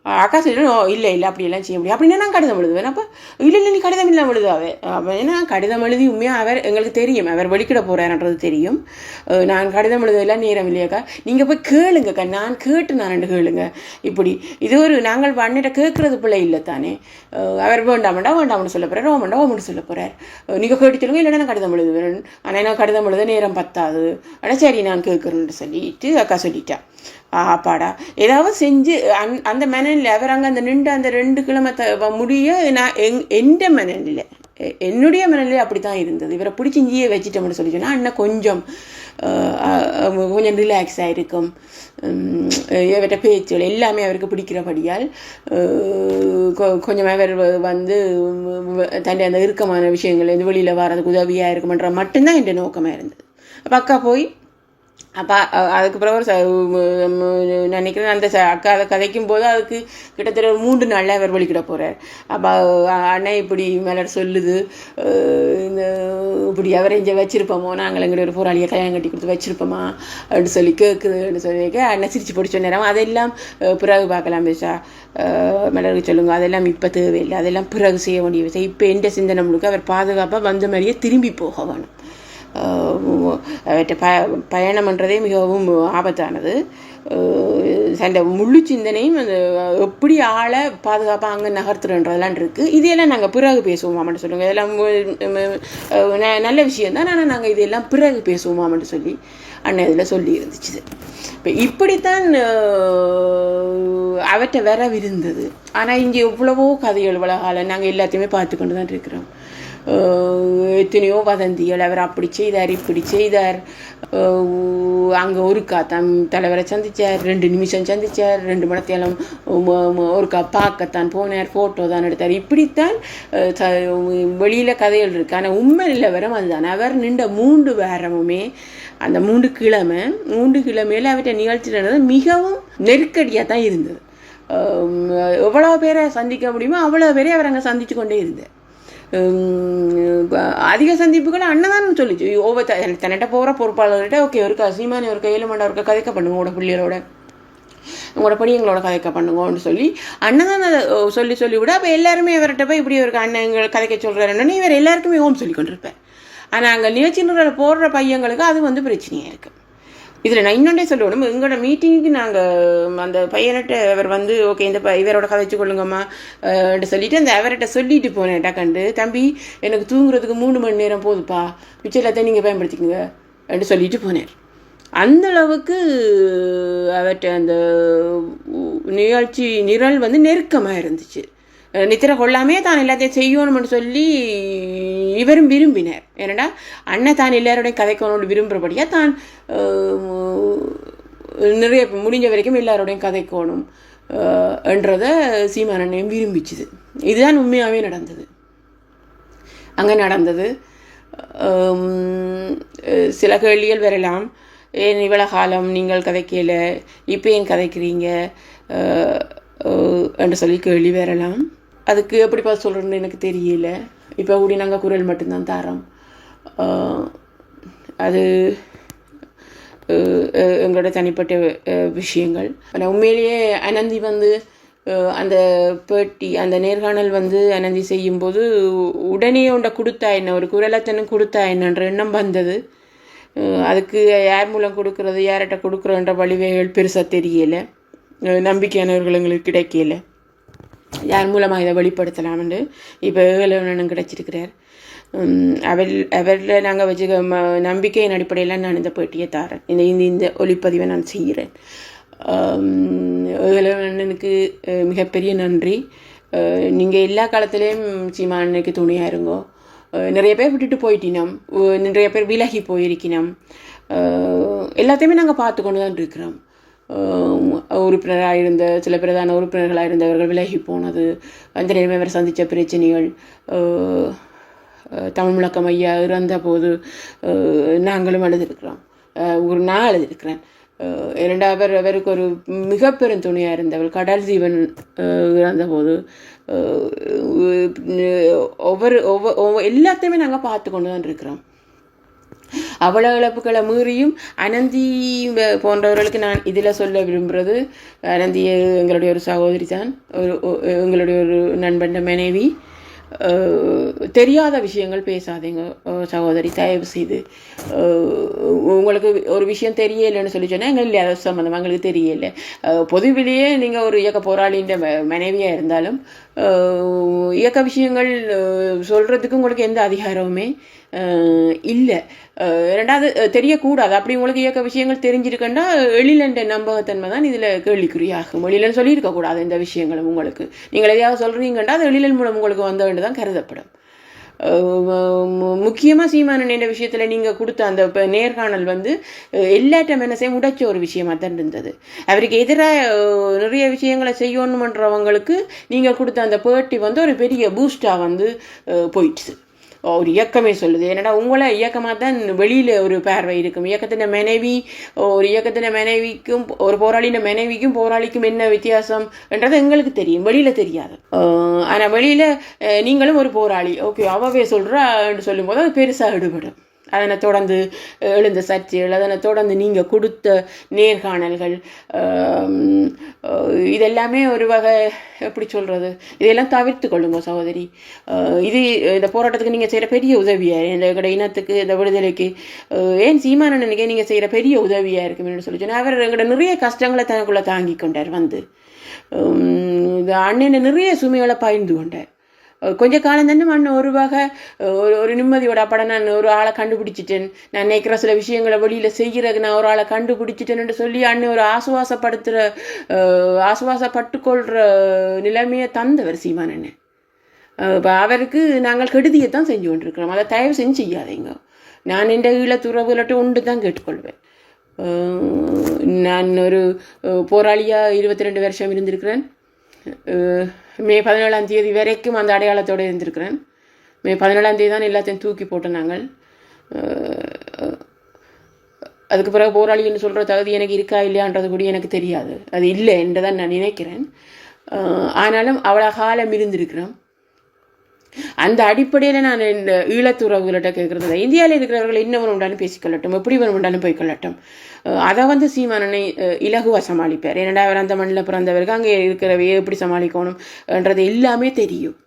அக்கா சொல்லிடும், இல்லை இல்லை அப்படியெல்லாம் செய்ய முடியும் அப்படின்னா நான் கடிதம் எழுதுவேன். அப்போ இல்லை நீ கடிதம் இல்லை எழுதாவே. அப்போ ஏன்னா கடிதம் எழுதி உண்மையாக அவர் எங்களுக்கு தெரியும் அவர் வெளிக்கிட போகிறாருன்றது தெரியும். நான் கடிதம் எழுதலாம் நேரம் இல்லையாக்கா, நீங்கள் போய் கேளுங்கக்கா, நான் கேட்டு கேளுங்க. இப்படி இது ஒரு நாங்கள் பண்ணிட்ட கேட்குறது பிள்ளை இல்லை தானே. அவர் வேண்டாம்னு சொல்ல போகிறார், ஓமண்டு சொல்ல போகிறார். நீங்கள் கேட்டு சொல்லுங்க, இல்லைன்னா நான் கடிதம் எழுதுவேன். ஆனால் நான் கடிதம் எழுத நேரம் பத்தாது. ஆனால் சரி நான் கேட்குறேன்னு சொல்லிட்டு அக்கா சொல்லிட்டா. ஆப்பாடா ஏதாவது செஞ்சு அந்த மனநிலை அவர் அங்கே அந்த நின்று அந்த 2 கிழமை முடிய நான் எந்த மனநிலை என்னுடைய மனநிலை அப்படி தான் இருந்தது. இவரை பிடிச்சி இங்கேயே வச்சுட்டோம்னு சொல்லி சொன்னால் அண்ணன் கொஞ்சம் ரிலாக்ஸாக இருக்கும். இவர்கிட்ட பேச்சுகள் எல்லாமே அவருக்கு பிடிக்கிறபடியால் கொஞ்சம் அவர் வந்து தன்னை அந்த இறுக்கமான விஷயங்கள் இந்த வெளியில் வர்றதுக்கு உதவியாக இருக்குமன்ற மட்டும்தான் என் நோக்கமாக இருந்தது. அப்போ அக்கா போய் அப்போ அதுக்கு பிறகு நினைக்கிறேன் அந்த அக்கா அதை கதைக்கும் போது அதுக்கு கிட்டத்தட்ட 3 நாளில் அவர் வெளிக்கிட போகிறார். அப்போ அண்ணன் இப்படி மலர் சொல்லுது, இந்த இப்படி அவரை இங்கே வச்சுருப்போமோ, நாங்கள் எங்களுடைய ஒரு போராளியை கல்யாணம் கட்டி கொடுத்து வச்சுருப்போமா அப்படின்னு சொல்லி கேட்குதுன்னு சொல்லி அண்ணன் சிரிச்சு பிடிச்ச நேரம் அதெல்லாம் பிறகு பார்க்கலாம் பேசா மலருக்கு சொல்லுங்க, அதெல்லாம் இப்போ தேவையில்லை, அதெல்லாம் பிறகு செய்ய வேண்டிய விஷயம். இப்போ எந்த சிந்தனை முழுக்க அவர் பாதுகாப்பாக வந்த மாதிரியே திரும்பி போக வேணும். அவற்றை பயணம்ன்றதே மிகவும் ஆபத்தானது. அந்த முழு சிந்தனையும் அந்த எப்படி ஆளை பாதுகாப்பாக அங்கே நகர்த்துறன்றதெல்லாம் இருக்குது. இதையெல்லாம் நாங்கள் பிறகு பேசுவோமாமன்ட்டு சொல்லுங்கள், இதெல்லாம் நல்ல விஷயந்தான், ஆனால் நாங்கள் இதையெல்லாம் பிறகு பேசுவோமாமன்ட்டு சொல்லி அண்ணன் இதில் சொல்லி இருந்துச்சு. இப்போ இப்படித்தான் அவற்றை வரவிருந்தது. ஆனால் இங்கே எவ்வளவோ கதைகள் வளகால நாங்கள் எல்லாத்தையுமே பார்த்து கொண்டு தான் இருக்கிறோம். எத்தனையோ வதந்திகள், அவர் அப்படி செய்தார் இப்படி செய்தார், அங்கே ஒருக்கா தலைவரை சந்தித்தார், 2 நிமிஷம் சந்தித்தார், 2 மணத்தேலம் ஒருக்கா பார்க்கத்தான் போனார், ஃபோட்டோ தான் எடுத்தார். இப்படித்தான் வெளியில் கதைகள் இருக்குது. ஆனால் உண்மை நிலவரம் அதுதான். அவர் நின்ற 3 வாரமுமே அந்த 3 கிழமையில் அவற்றை நிகழ்ச்சி நடந்தது மிகவும் நெருக்கடியாக தான் இருந்தது. எவ்வளோ பேரை சந்திக்க முடியுமோ அவ்வளோ பேரை அவர் அங்கே சந்தித்து கொண்டே இருந்தார். அதிக சந்திப்புகள் அண்ணன் சொல்லிச்சு. தன்னிட்ட போகிற பொறுப்பாளர்கிட்ட ஓகே ஒருக்கா சீமானி ஒருக்கா 7 மணி ஒருக்கா கதைக்க பண்ணுங்க, உங்களோட பிள்ளைகளோட உங்களோட படியங்களோட கதைக்க பண்ணுங்கன்னு சொல்லி அண்ணன் தான் அதை சொல்லி விட. அப்போ எல்லாருமே இவர்கிட்ட போய் இப்படி ஒரு அண்ணன் எங்கள் கதைக்க சொல்கிறாருன்னு இவர் எல்லாருக்குமே ஓம் சொல்லி கொண்டிருப்பேன். ஆனால் அங்கே நிகழ்ச்சிகளை போடுற பையங்களுக்கு அது வந்து பிரச்சனையாக இருக்குது. இதில் நான் இன்னொன்றே சொல்லணும், எங்களோட மீட்டிங்க்கு நாங்கள் அந்த பையன்கிட்ட அவர் வந்து ஓகே இந்த இவரோட கதைச்சு கொள்ளுங்கம்மா சொல்லிவிட்டு அந்த அவர்கிட்ட சொல்லிட்டு போனேன். டக்கண்டு தம்பி எனக்கு தூங்குறதுக்கு 3 மணி நேரம் போதுப்பா, மிச்சம் எல்லாத்தையும் நீங்கள் பயன்படுத்திக்கோங்க அப்படின்னு சொல்லிட்டு போனேன். அந்தளவுக்கு அவர்கிட்ட அந்த நிகழ்ச்சி நிரல் வந்து நெருக்கமாக இருந்துச்சு. நித்திர கொள்ளாமே தான் எல்லாத்தையும் செய்யணும்னு சொல்லி இவரும் விரும்பினார். ஏன்னா அண்ணன் தான் எல்லாரோடையும் கதைக்கணும்னு விரும்புகிறபடியாக தான் நிறைய முடிஞ்ச வரைக்கும் எல்லாரோடையும் கதைக்கணும் என்றதை சீமானண்ணையும் விரும்பிச்சுது. இதுதான் உண்மையாகவே நடந்தது. அங்கே நடந்தது. சில கேள்விகள் வரலாம், ஏன் இவ்வளோ காலம் நீங்கள் கதைக்கல, இப்போ ஏன் கதைக்கிறீங்க என்று சொல்லி கேள்வி வரலாம். அதுக்கு எப்படி பார்த்து சொல்கிறேன்னு எனக்கு தெரியல. இப்போ கூடி நாங்கள் குரல் மட்டும்தான் தரோம். அது எங்களோட தனிப்பட்ட விஷயங்கள். ஆனால் உண்மையிலேயே அனந்தி வந்து அந்த பேட்டி அந்த நேர்காணல் வந்து அனந்தி செய்யும்போது உடனே உண்டை கொடுத்தா என்ன, ஒரு குரலத்தனும் கொடுத்தா என்னன்ற எண்ணம் வந்தது. அதுக்கு யார் மூலம் கொடுக்குறது, யார்கிட்ட கொடுக்குறோன்ற வழிவகைகள் பெருசாக தெரியலை. நம்பிக்கையானவர்கள் எங்களுக்கு கிடைக்கல, யார் மூலமாக இதை வெளிப்படுத்தலாம்னு. இப்போ ஏகலவனும் கிடைச்சிருக்கிறார். அவரில் நாங்கள் வச்சுக்க நம்பிக்கையின் அடிப்படையில் நான் இந்த பேட்டியை தரேன், இந்த ஒளிப்பதிவை நான் செய்கிறேன். ஏகலவனுக்கு மிகப்பெரிய நன்றி. நீங்கள் எல்லா காலத்துலேயும் சீமானுக்கு துணையாக இருங்கோ. நிறைய பேர் விட்டுட்டு போயிட்டினோம், நிறைய பேர் விலகி போயிருக்கணும். எல்லாத்தையுமே நாங்கள் பார்த்து கொண்டு தான் இருக்கிறோம். உறுப்பினராக இருந்த சில பிரதான உறுப்பினர்களாக இருந்தவர்கள் விலகி போனது, அந்த நேரமே அவர் சந்தித்த பிரச்சனைகள், தமிழ் முழக்கம் ஐயா இறந்த போது நாங்களும் எழுதியிருக்கிறோம். நான் எழுதியிருக்கிறேன். 2வது அவருக்கு ஒரு மிக பெரும் துணையாக இருந்தவர் கடல் ஜீவன் இறந்தபோது ஒவ்வொரு எல்லாத்தையுமே நாங்கள் பார்த்து கொண்டு தான் இருக்கிறோம். அவ்வளோ இழப்புகளை மீறியும் அனந்தி போன்றவர்களுக்கு நான் இதில் சொல்ல விரும்புகிறது, அனந்தி எங்களுடைய ஒரு சகோதரி தான், எங்களுடைய ஒரு நண்பன் மனைவி. தெரியாத விஷயங்கள் பேசாதீங்க சகோதரி, தயவு செய்து. உங்களுக்கு ஒரு விஷயம் தெரியலைன்னு சொல்லி சொன்னால் எங்கள் இல்லை, அதை சம்மந்தமாக எங்களுக்கு தெரியலை. பொதுவிலேயே நீங்கள் ஒரு இயக்க போராளின்ற மனைவியாக இருந்தாலும் இயக்க விஷயங்கள் சொல்கிறதுக்கு உங்களுக்கு எந்த அதிகாரமுமே இல்லை. ரெண்டாவது தெரியக்கூடாது. அப்படி உங்களுக்கு இயக்க விஷயங்கள் தெரிஞ்சிருக்கேன்னா எழிலன்ற நம்பகத்தன்மை தான் இதில் கேள்விக்குறியாகும். எழிலன் சொல்லியிருக்கக்கூடாது இந்த விஷயங்களும். உங்களுக்கு நீங்கள் எதையாவது சொல்கிறீங்கன்னா அது எழிலன் மூலம் உங்களுக்கு வந்த வேண்டு தான் கருதப்படும். முக்கியமாக சீமானன் என்ற விஷயத்தில் நீங்கள் கொடுத்த அந்த நேர்காணல் எல்லாட்டம் என்ன செய்ய உடைச்ச ஒரு விஷயமாக தான் இருந்தது. அவருக்கு எதிராக நிறைய விஷயங்களை செய்யணுமன்றவங்களுக்கு நீங்கள் கொடுத்த அந்த பேட்டி ஒரு பெரிய பூஸ்டாக போயிடுச்சு. ஒரு இயக்கமே சொல்லுது. என்னடா உங்களை இயக்கமாக தான் வெளியில் ஒரு பார்வை இருக்கும். இயக்கத்தின மனைவி, ஒரு இயக்கத்தின மனைவிக்கும் ஒரு போராளின மனைவிக்கும் போராளிக்கும் என்ன வித்தியாசம் என்றது எங்களுக்கு தெரியும், வெளியில் தெரியாது. ஆனால் வெளியில் நீங்களும் ஒரு போராளி, ஓகே அவவே சொல்கிறா என்று சொல்லும்போது அது பெருசாக ஈடுபடும். அதனை தொடர்ந்து எழுந்த சர்ச்சைகள், அதனை தொடர்ந்து நீங்கள் கொடுத்த நேர்காணல்கள், இதெல்லாமே ஒரு வகை எப்படி சொல்கிறது, இதெல்லாம் தவிர்த்து கொள்ளுங்க சகோதரி. இது இந்த போராட்டத்துக்கு நீங்கள் செய்கிற பெரிய உதவியாக, எங்களோட இனத்துக்கு, இந்த விடுதலைக்கு, ஏன் சீமானனுக்கே நீங்கள் செய்கிற பெரிய உதவியாக இருக்குன்னு சொல்லி சொன்னால், அவர் எங்களோட நிறைய கஷ்டங்களை தனக்குள்ளே தாங்கி கொண்டார். இந்த அண்ணனை நிறைய சுமைகளை பகிர்ந்து கொண்டார். கொஞ்ச காலம் தானே அண்ணன் ஒரு வகை ஒரு நிம்மதியோட படம், நான் ஒரு ஆளை கண்டுபிடிச்சிட்டேன், நான் நினைக்கிற சில விஷயங்களை வெளியில் செய்கிறதுக்கு நான் ஒரு ஆளை கண்டுபிடிச்சிட்டேன்னு சொல்லி அண்ணன் ஒரு ஆசுவாசப்பட்டுக்கொள்கிற நிலைமையை தந்தவர் சீமானன். இப்போ அவருக்கு நாங்கள் கெடுதியை தான் செஞ்சு கொண்டிருக்கிறோம். அதை தயவு செஞ்சு செய்யாதீங்க. நான் என்ற ஈழத்துறவுகள்ட்ட உண்டு தான் கேட்டுக்கொள்வேன். நான் ஒரு போராளியாக 22 வருஷம் இருந்திருக்கிறேன். மே 17 வரைக்கும் அந்த அடையாளத்தோடு இருந்திருக்கிறேன். மே 17 தான் எல்லாத்தையும் தூக்கி போட்டோம் நாங்கள். அதுக்கு பிறகு போராளின்னு சொல்கிற தகுதி எனக்கு இருக்கா இல்லையான்றது கூட எனக்கு தெரியாது, அது இல்லை என்று தான் நான் நினைக்கிறேன். ஆனாலும் அவ்வளோ காலம் இருந்திருக்கிறோம். அந்த அடிப்படையில் நான் இந்த ஈழத்துறவுகள்கிட்ட கேட்குறது, இந்தியாவில் இருக்கிறவர்கள் என்ன வேணும்னாலும் பேசிக்கொள்ளட்டும், எப்படி வேணும்னாலும் போய்கொள்ளட்டும். அதை சீமானனை இலகுவாக சமாளிப்பார். ஏன்னா அவர் அந்த மண்ணில் பிறந்தவருக்கு அங்கே இருக்கிறவையே எப்படி சமாளிக்கணும்ன்றது எல்லாமே தெரியும்.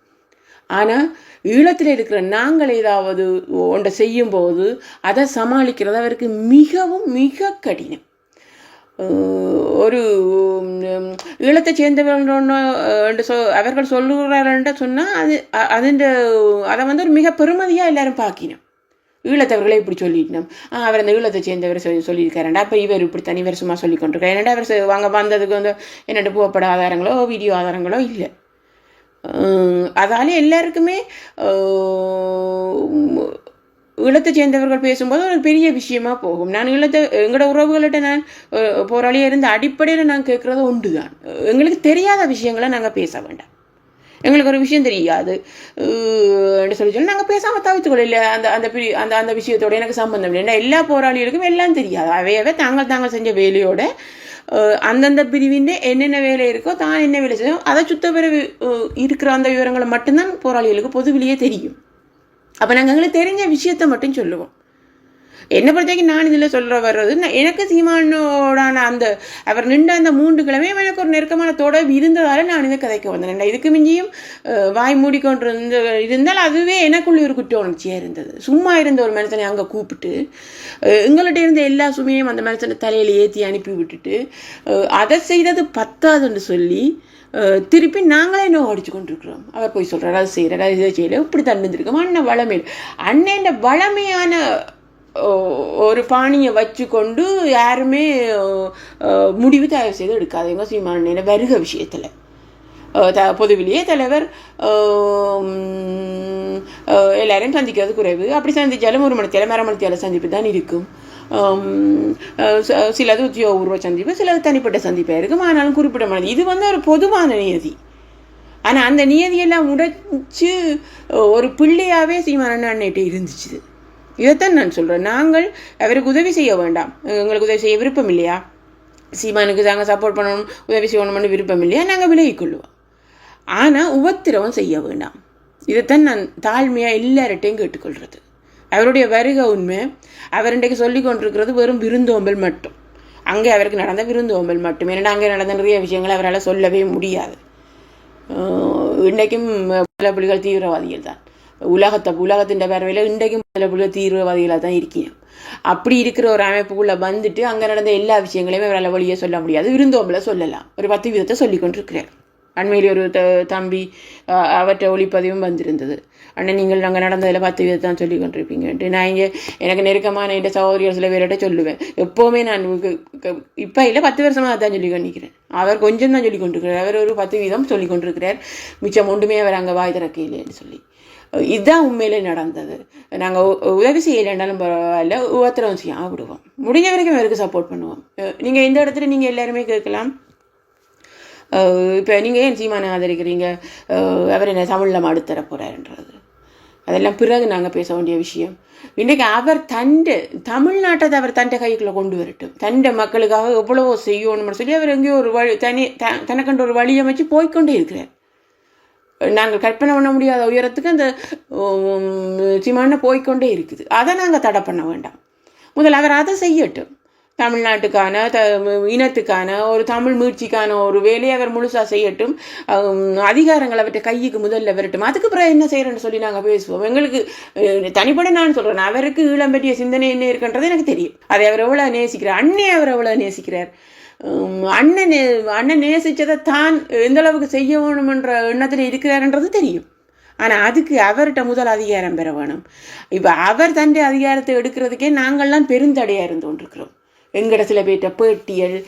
ஆனால் ஈழத்தில் இருக்கிற நாங்கள் ஏதாவது ஒன்றை செய்யும்போது அதை சமாளிக்கிறது அவருக்கு மிகவும் மிக கடினம். ஒரு ஈழத்தை சேர்ந்தவர்கள் அவர்கள் சொல்லுகிறார்கள் சொன்னால் அதை ஒரு மிக பெருமதியாக எல்லாரும் பார்க்கணும். ஈழத்தவர்களே இப்படி சொல்லிட்டோம், அவர் அந்த ஈழத்தை சேர்ந்தவர் சொல்லியிருக்காருண்டா, அப்போ இவர் இப்படி தனிவர் சும்மா சொல்லி கொண்டிருக்காரு. என்னடா அவர் வாங்க வந்ததுக்கு என்னென்ன புகைப்பட ஆதாரங்களோ வீடியோ ஆதாரங்களோ இல்லை. அதாலே எல்லாருக்குமே ஈழத்தை சேர்ந்தவர்கள் பேசும்போது ஒரு பெரிய விஷயமா போகும். நான் எங்களோட உறவுகள்கிட்ட நான் போராளியாக இருந்த அடிப்படையில் நான் கேட்குறது ஒன்று தான், எங்களுக்கு தெரியாத விஷயங்களை நாங்கள் பேச வேண்டாம். எங்களுக்கு ஒரு விஷயம் தெரியாது சொல்லி நாங்கள் பேசாமல் தவிர்த்துக்கொள்ள இல்லை. அந்த விஷயத்தோட எனக்கு சம்பந்தம் இல்லை. ஏன்னா எல்லா போராளிகளுக்கும் எல்லாம் தெரியாது. அவையவே தாங்கள் செஞ்ச வேலையோட அந்தந்த பிரிவின் என்னென்ன வேலை இருக்கோ தான் என்ன வேலை செய்யும் அதை சுத்த பிறகு இருக்கிற அந்த விவரங்களை மட்டும்தான் போராளிகளுக்கு பொதுவிலேயே தெரியும். அப்போ நாங்கள் எங்களுக்கு தெரிஞ்ச விஷயத்தை மட்டும் சொல்லுவோம். என்னை பொறுத்தவரைக்கும் நான் இதில் சொல்கிற வர்றது, எனக்கு சீமானோடான அந்த அவர் நின்ற அந்த 3 கிழமையும் எனக்கு ஒரு நெருக்கமான தொடர்பு இருந்ததால் நான் இதை கதைக்க வந்தேன். இதுக்கு மிஞ்சியும் வாய் மூடிக்கொண்டு இருந்தால் அதுவே எனக்குள்ள ஒரு குற்ற உணர்ச்சியாக இருந்தது. சும்மா இருந்த ஒரு மனுஷனை அங்கே கூப்பிட்டு எங்கள்கிட்ட இருந்த எல்லா சுமையும் அந்த மனுஷனை தலையில் ஏற்றி அனுப்பி விட்டுட்டு அதை செய்தது பத்தாதுன்னு சொல்லி திருப்பி நாங்களே என்ன அடிச்சு கொண்டிருக்கிறோம். அவர் போய் சொல்கிறார், அது செய்கிறார், அது இதை செய்யலை, இப்படி தந்துருக்கோம். அண்ணன் வளமையில் அண்ணன் வளமையான ஒரு பாணியை வச்சு கொண்டு யாருமே முடிவு தயவு செய்து எடுக்காதீங்க சீமானன் வருக விஷயத்தில். பொதுவிலேயே தலைவர் எல்லாரையும் சந்திக்கிறது குறைவு. அப்படி சந்தித்தாலும் 1 மணித்தியால 1/2 மணித்தியால சந்திப்பு தான் இருக்கும். சிலது உத்தியோகபூர்வ சந்திப்பு, சிலது தனிப்பட்ட சந்திப்பாக இருக்கும். ஆனாலும் குறிப்பிட்ட மாதிரி இது ஒரு பொதுவான நியதி. ஆனால் அந்த நியதியெல்லாம் உடைச்சு ஒரு பிள்ளையாகவே சீமானன் அன்னைகிட்ட இருந்துச்சு. இதைத்தான் நான் சொல்கிறேன். நாங்கள் அவருக்கு உதவி செய்ய வேண்டாம், எங்களுக்கு உதவி செய்ய விருப்பம் இல்லையா, சீமானுக்கு நாங்கள் சப்போர்ட் பண்ணணும் உதவி செய்யணும்னு விருப்பம் இல்லையா, நாங்கள் விலகிக்கொள்ளுவோம். ஆனால் உபத்திரவம் செய்ய வேண்டாம். இதைத்தான் நான் தாழ்மையாக எல்லார்ட்டையும் கேட்டுக்கொள்கிறது. அவருடைய வருகை உண்மை. அவர் இன்றைக்கு சொல்லி கொண்டிருக்கிறது வெறும் விருந்தோம்பல் மட்டும். அங்கே அவருக்கு நடந்த விருந்தோம்பல் மட்டும். ஏன்னா அங்கே நடந்த நிறைய விஷயங்களை அவரால் சொல்லவே முடியாது. இன்றைக்கும் பல புலிகள் தீவிரவாதிகள் தான். உலகத்தின் பார்வையில் இன்றைக்கும் பல புலிகள் தீவிரவாதிகளாக தான் இருக்கணும். அப்படி இருக்கிற ஒரு அமைப்புக்குள்ளே வந்துட்டு அங்கே நடந்த எல்லா விஷயங்களையுமே அவரால் வழியே சொல்ல முடியாது. விருந்தோம்பலை சொல்லலாம். ஒரு 10 விதத்தை சொல்லி கொண்டிருக்கிறார். அண்மையில் ஒரு தம்பி அவற்றை ஒளிப்பதிவும் வந்திருந்தது. அண்ணன் நீங்கள் நாங்கள் நடந்ததில் 10 விதத்தை தான் சொல்லி கொண்டிருப்பீங்கன்ட்டு. நான் இங்கே எனக்கு நெருக்கமான என் சகோதரிகள் சில பேர்கிட்ட சொல்லுவேன். எப்போவுமே நான் இப்போ இல்லை 10 வருஷமாக தான் சொல்லி கொண்டிருக்கிறேன். அவர் கொஞ்சம் தான் சொல்லி கொண்டிருக்கிறார். அவர் ஒரு 10 வீதம் சொல்லி கொண்டிருக்கிறார். மிச்சம் ஒன்றுமே அவர் அங்கே வாய் திறக்க இல்லைன்னு சொல்லி. இதுதான் உண்மையிலே நடந்தது. நாங்கள் உதவி செய்யலைன்னாலும் பரவாயில்ல, உத்தரவு செய்ய விடுவோம். முடிஞ்ச வரைக்கும் அவருக்கு சப்போர்ட் பண்ணுவோம். நீங்கள் இந்த இடத்துல நீங்கள் எல்லாருமே கேட்கலாம், இப்போ நீங்கள் ஏன் சீமானை ஆதரிக்கிறீங்க, அவர் என்ன தமிழில் மடுத்தர போகிறாருன்றது. அதெல்லாம் பிறகு நாங்கள் பேச வேண்டிய விஷயம். இன்றைக்கு அவர் தமிழ்நாட்டை அவர் தண்டை கைக்குள்ளே கொண்டு வரட்டும். தண்டை மக்களுக்காக எவ்வளவோ செய்யணும்னு சொல்லி அவர் எங்கேயோ ஒரு வழி தனக்கென்று ஒரு வழி அமைச்சு போய்கொண்டே இருக்கிறார். நாங்கள் கற்பனை பண்ண முடியாத உயரத்துக்கு அந்த சீமான போய்கொண்டே இருக்குது. அதை நாங்கள் தடை பண்ண வேண்டாம். முதல்ல அவர் அதை செய்யட்டும். தமிழ்நாட்டுக்கான இனத்துக்கான ஒரு தமிழ் மீட்சிக்கான ஒரு வேலையை அவர் முழுசாக செய்யட்டும். அதிகாரங்கள் அவற்றை கைக்கு முதல்ல வரட்டும். அதுக்கு பிறகு என்ன செய்யறேன்னு சொல்லி நாங்கள் பேசுவோம். எங்களுக்கு தனிப்பட நான் சொல்கிறேன், அவருக்கு ஈழம் பற்றிய சிந்தனை என்ன இருக்குன்றது எனக்கு தெரியும். அதை அவர் எவ்வளோ நேசிக்கிறார், அவர் எவ்வளோ நேசிக்கிறார். அண்ணன் நேசித்ததை தான் எந்த அளவுக்கு செய்ய வேணுமென்ற எண்ணத்தில் இருக்கிறார்ன்றது தெரியும். ஆனால் அதுக்கு அவர்கிட்ட முதல் அதிகாரம் பெற வேணும். இப்போ அவர் தன்னுடைய அதிகாரத்தை எடுக்கிறதுக்கே நாங்கள்லாம் பெருந்தடையாக இருந்து கொண்டிருக்கிறோம். எங்கட சில பேர்கிட்ட பேட்டியல்,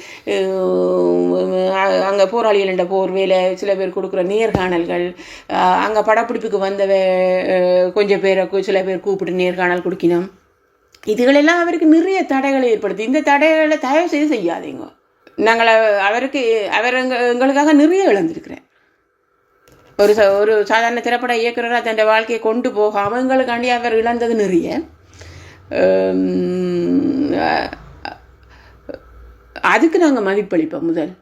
அங்கே போராளிகள் என்ற போர்வேலை சில பேர் கொடுக்குற நேர்காணல்கள், அங்கே படப்பிடிப்புக்கு வந்தவ கொஞ்சம் பேரை சில பேர் கூப்பிட்டு நேர்காணல் கொடுக்கணும். இதுகளெல்லாம் அவருக்கு நிறைய தடைகளை ஏற்படுத்தி. இந்த தடைகளை தயவு செய்து செய்யாதீங்க. நாங்கள் அவர் எங்களுக்காக நிறைய இழந்திருக்கிறேன். ஒரு சாதாரண திரைப்பட இயக்குனராக தன் வாழ்க்கையை கொண்டு போகாமல் எங்களுக்காண்டி அவர் இழந்தது நிறைய. அதுக்கு நாங்கள் மதிப்பளிப்போம். முதல்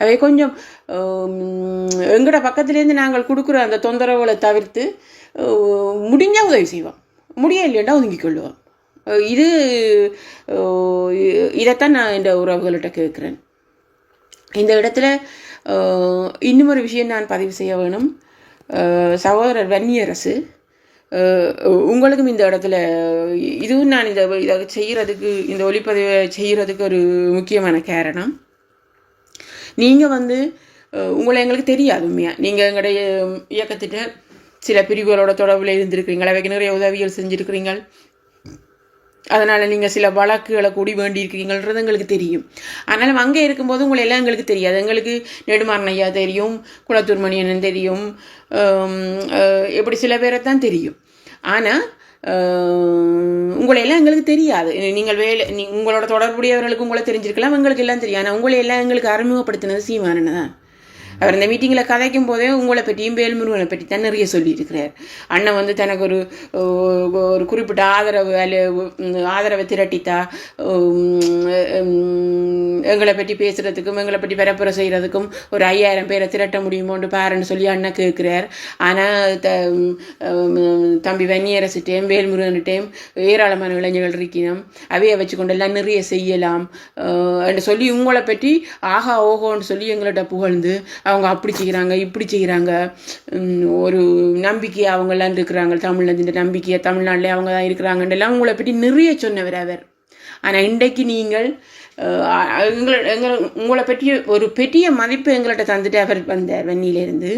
அவை கொஞ்சம் எங்களோட பக்கத்துலேருந்து நாங்கள் கொடுக்குற அந்த தொந்தரவுகளை தவிர்த்து முடிஞ்ச உதவி செய்வோம். முடியலைன்னா ஒதுங்கி கொள்வோம். இதைத்தான் நான் இந்த உறவுகள்கிட்ட கேட்குறேன். இந்த இடத்துல இன்னும் ஒரு விஷயம் நான் பதிவு செய்ய வேணும். சகோதரர் வன்னியரசு, உங்களுக்கும் இந்த இடத்துல இதுவும் நான் இதை செய்கிறதுக்கு, இந்த ஒளிப்பதிவை செய்கிறதுக்கு ஒரு முக்கியமான காரணம், நீங்கள் உங்களை எங்களுக்கு தெரியாது. உண்மையாக நீங்கள் எங்களுடைய இயக்கத்திட்ட சில பிரிவுகளோட தொடர்பில் இருந்திருக்கிறீங்களா, அவைக்கு நிறைய உதவிகள் செஞ்சுருக்கிறீங்க. அதனால் நீங்கள் சில வழக்குகளை கூடி வேண்டியிருக்கிறீங்கன்றது எங்களுக்கு தெரியும். ஆனாலும் அங்கே இருக்கும்போது உங்களை எல்லாம் எங்களுக்கு தெரியாது. எங்களுக்கு நெடுமாறன் ஐயா தெரியும், குளத்தூர் மணியன் தெரியும், எப்படி சில பேரை தான் தெரியும். ஆனால் உங்களையெல்லாம் எங்களுக்கு தெரியாது. நீங்கள் உங்களோட தொடர்புடையவர்களுக்கு உங்களை தெரிஞ்சிருக்கலாம், எங்களுக்கு எல்லாம் தெரியும். ஆனால் உங்களை எல்லாம் எங்களுக்கு அறிமுகப்படுத்தினது சீமானன் தான். அவர் இந்த மீட்டிங்கில் கதைக்கும் போதே உங்களை பற்றியும் வேல்முருகனை பற்றி தான் நிறைய சொல்லியிருக்கிறார். அண்ணன் தனக்கு ஒரு குறிப்பிட்ட ஆதரவை திரட்டித்தா எங்களை பற்றி பேசுகிறதுக்கும் எங்களை பற்றி பரப்புரை செய்கிறதுக்கும் ஒரு 5000 பேரை திரட்ட முடியுமோன்னு பாருன்னு சொல்லி அண்ணன் கேட்குறார். ஆனால் தம்பி வன்னியரசிட்டையும் வேல்முருகன்கிட்டையும் ஏராளமான இளைஞர்கள் இருக்கணும், அவையை வச்சுக்கொண்டு எல்லாம் நிறைய செய்யலாம் என்று சொல்லி உங்களை பற்றி ஆஹா ஓஹோன்னு சொல்லி எங்கள்கிட்ட புகழ்ந்து அவங்க அப்படி செய்கிறாங்க இப்படி செய்கிறாங்க, ஒரு நம்பிக்கையை அவங்கெல்லாம் இருக்கிறாங்க, தமிழ்நாடு இந்த நம்பிக்கையை தமிழ்நாட்டிலே அவங்க தான் இருக்கிறாங்கன்றெல்லாம் உங்களை பற்றி நிறைய சொன்னவர் அவர். ஆனால் இன்றைக்கு நீங்கள் உங்களை பற்றிய ஒரு பெரிய மதிப்பு எங்கள்கிட்ட தந்துட்டு அவர் வந்தார் வன்னியிலேருந்து.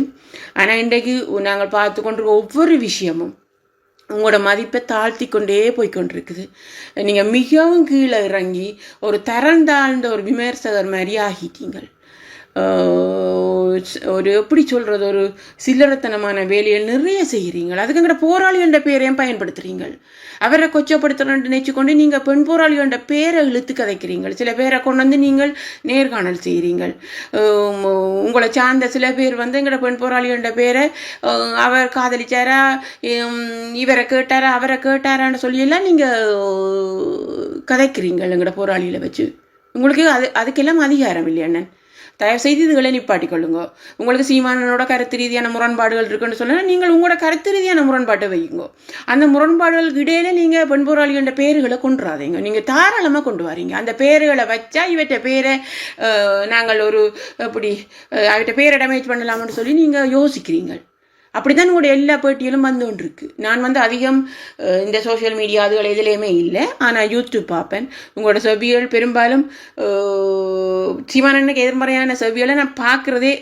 ஆனால் இன்றைக்கு நாங்கள் பார்த்து கொண்டிருக்க ஒவ்வொரு விஷயமும் உங்களோட மதிப்பை தாழ்த்தி கொண்டே போய்கொண்டிருக்குது. நீங்கள் மிகவும் கீழே இறங்கி ஒரு தரம் தாழ்ந்த ஒரு விமர்சகர் மாதிரி ஆகிட்டீங்கள். ஒரு எப்படி சொல்கிறது, ஒரு சில்லறத்தனமான வேலையை நிறைய செய்கிறீங்கள். அதுக்குங்கிற போராளிகள பேரையும் பயன்படுத்துகிறீங்கள். அவரை கொச்சப்படுத்தணும்னு நினைச்சுக்கொண்டு நீங்கள் பெண் போராளிகள பேரை இழுத்து கதைக்கிறீங்கள். சில பேரை கொண்டு நீங்கள் நேர்காணல் செய்கிறீங்கள். உங்களை சார்ந்த சில பேர் எங்களோட பெண் போராளிகள பேரை அவர் காதலிச்சாரா, இவரை கேட்டாரா, அவரை கேட்டாரான்னு சொல்லியெல்லாம் நீங்கள் கதைக்கிறீங்கள் எங்களோட போராளிகளை வச்சு. உங்களுக்கு அதுக்கெல்லாம் அதிகாரம் இல்லை அண்ணன். தயவு செய்து இதுகளை நிப்பாட்டிக் கொள்ளுங்க. உங்களுக்கு சீமானனோட கருத்து ரீதியான முரண்பாடுகள் இருக்குன்னு சொன்னால் நீங்கள் உங்களோட கருத்து ரீதியான முரண்பாட்டை வையுங்க. அந்த முரண்பாடுகளுக்கு இடையில நீங்கள் பெண் போராளிகள பேர்களை கொண்டு வராதீங்க. நீங்கள் தாராளமாக கொண்டு வரீங்க. அந்த பேர்களை வச்சா இவற்றை பேரை நாங்கள் ஒரு இப்படி அவற்றை பேரை டேமேஜ் பண்ணலாம்னு சொல்லி நீங்கள் யோசிக்கிறீங்க. அப்படித்தான் உங்களுடைய எல்லா பேட்டியிலும் வந்து கொண்டு இருக்கு. நான் அதிகம் இந்த சோஷியல் மீடியா அதுகள் எதுலேயுமே இல்லை. ஆனால் யூடியூப் பார்ப்பேன். உங்களோட செவ்வியல் பெரும்பாலும் சீமானனுக்கு எதிர்மறையான செவ்வியலை நான் பார்க்குறதே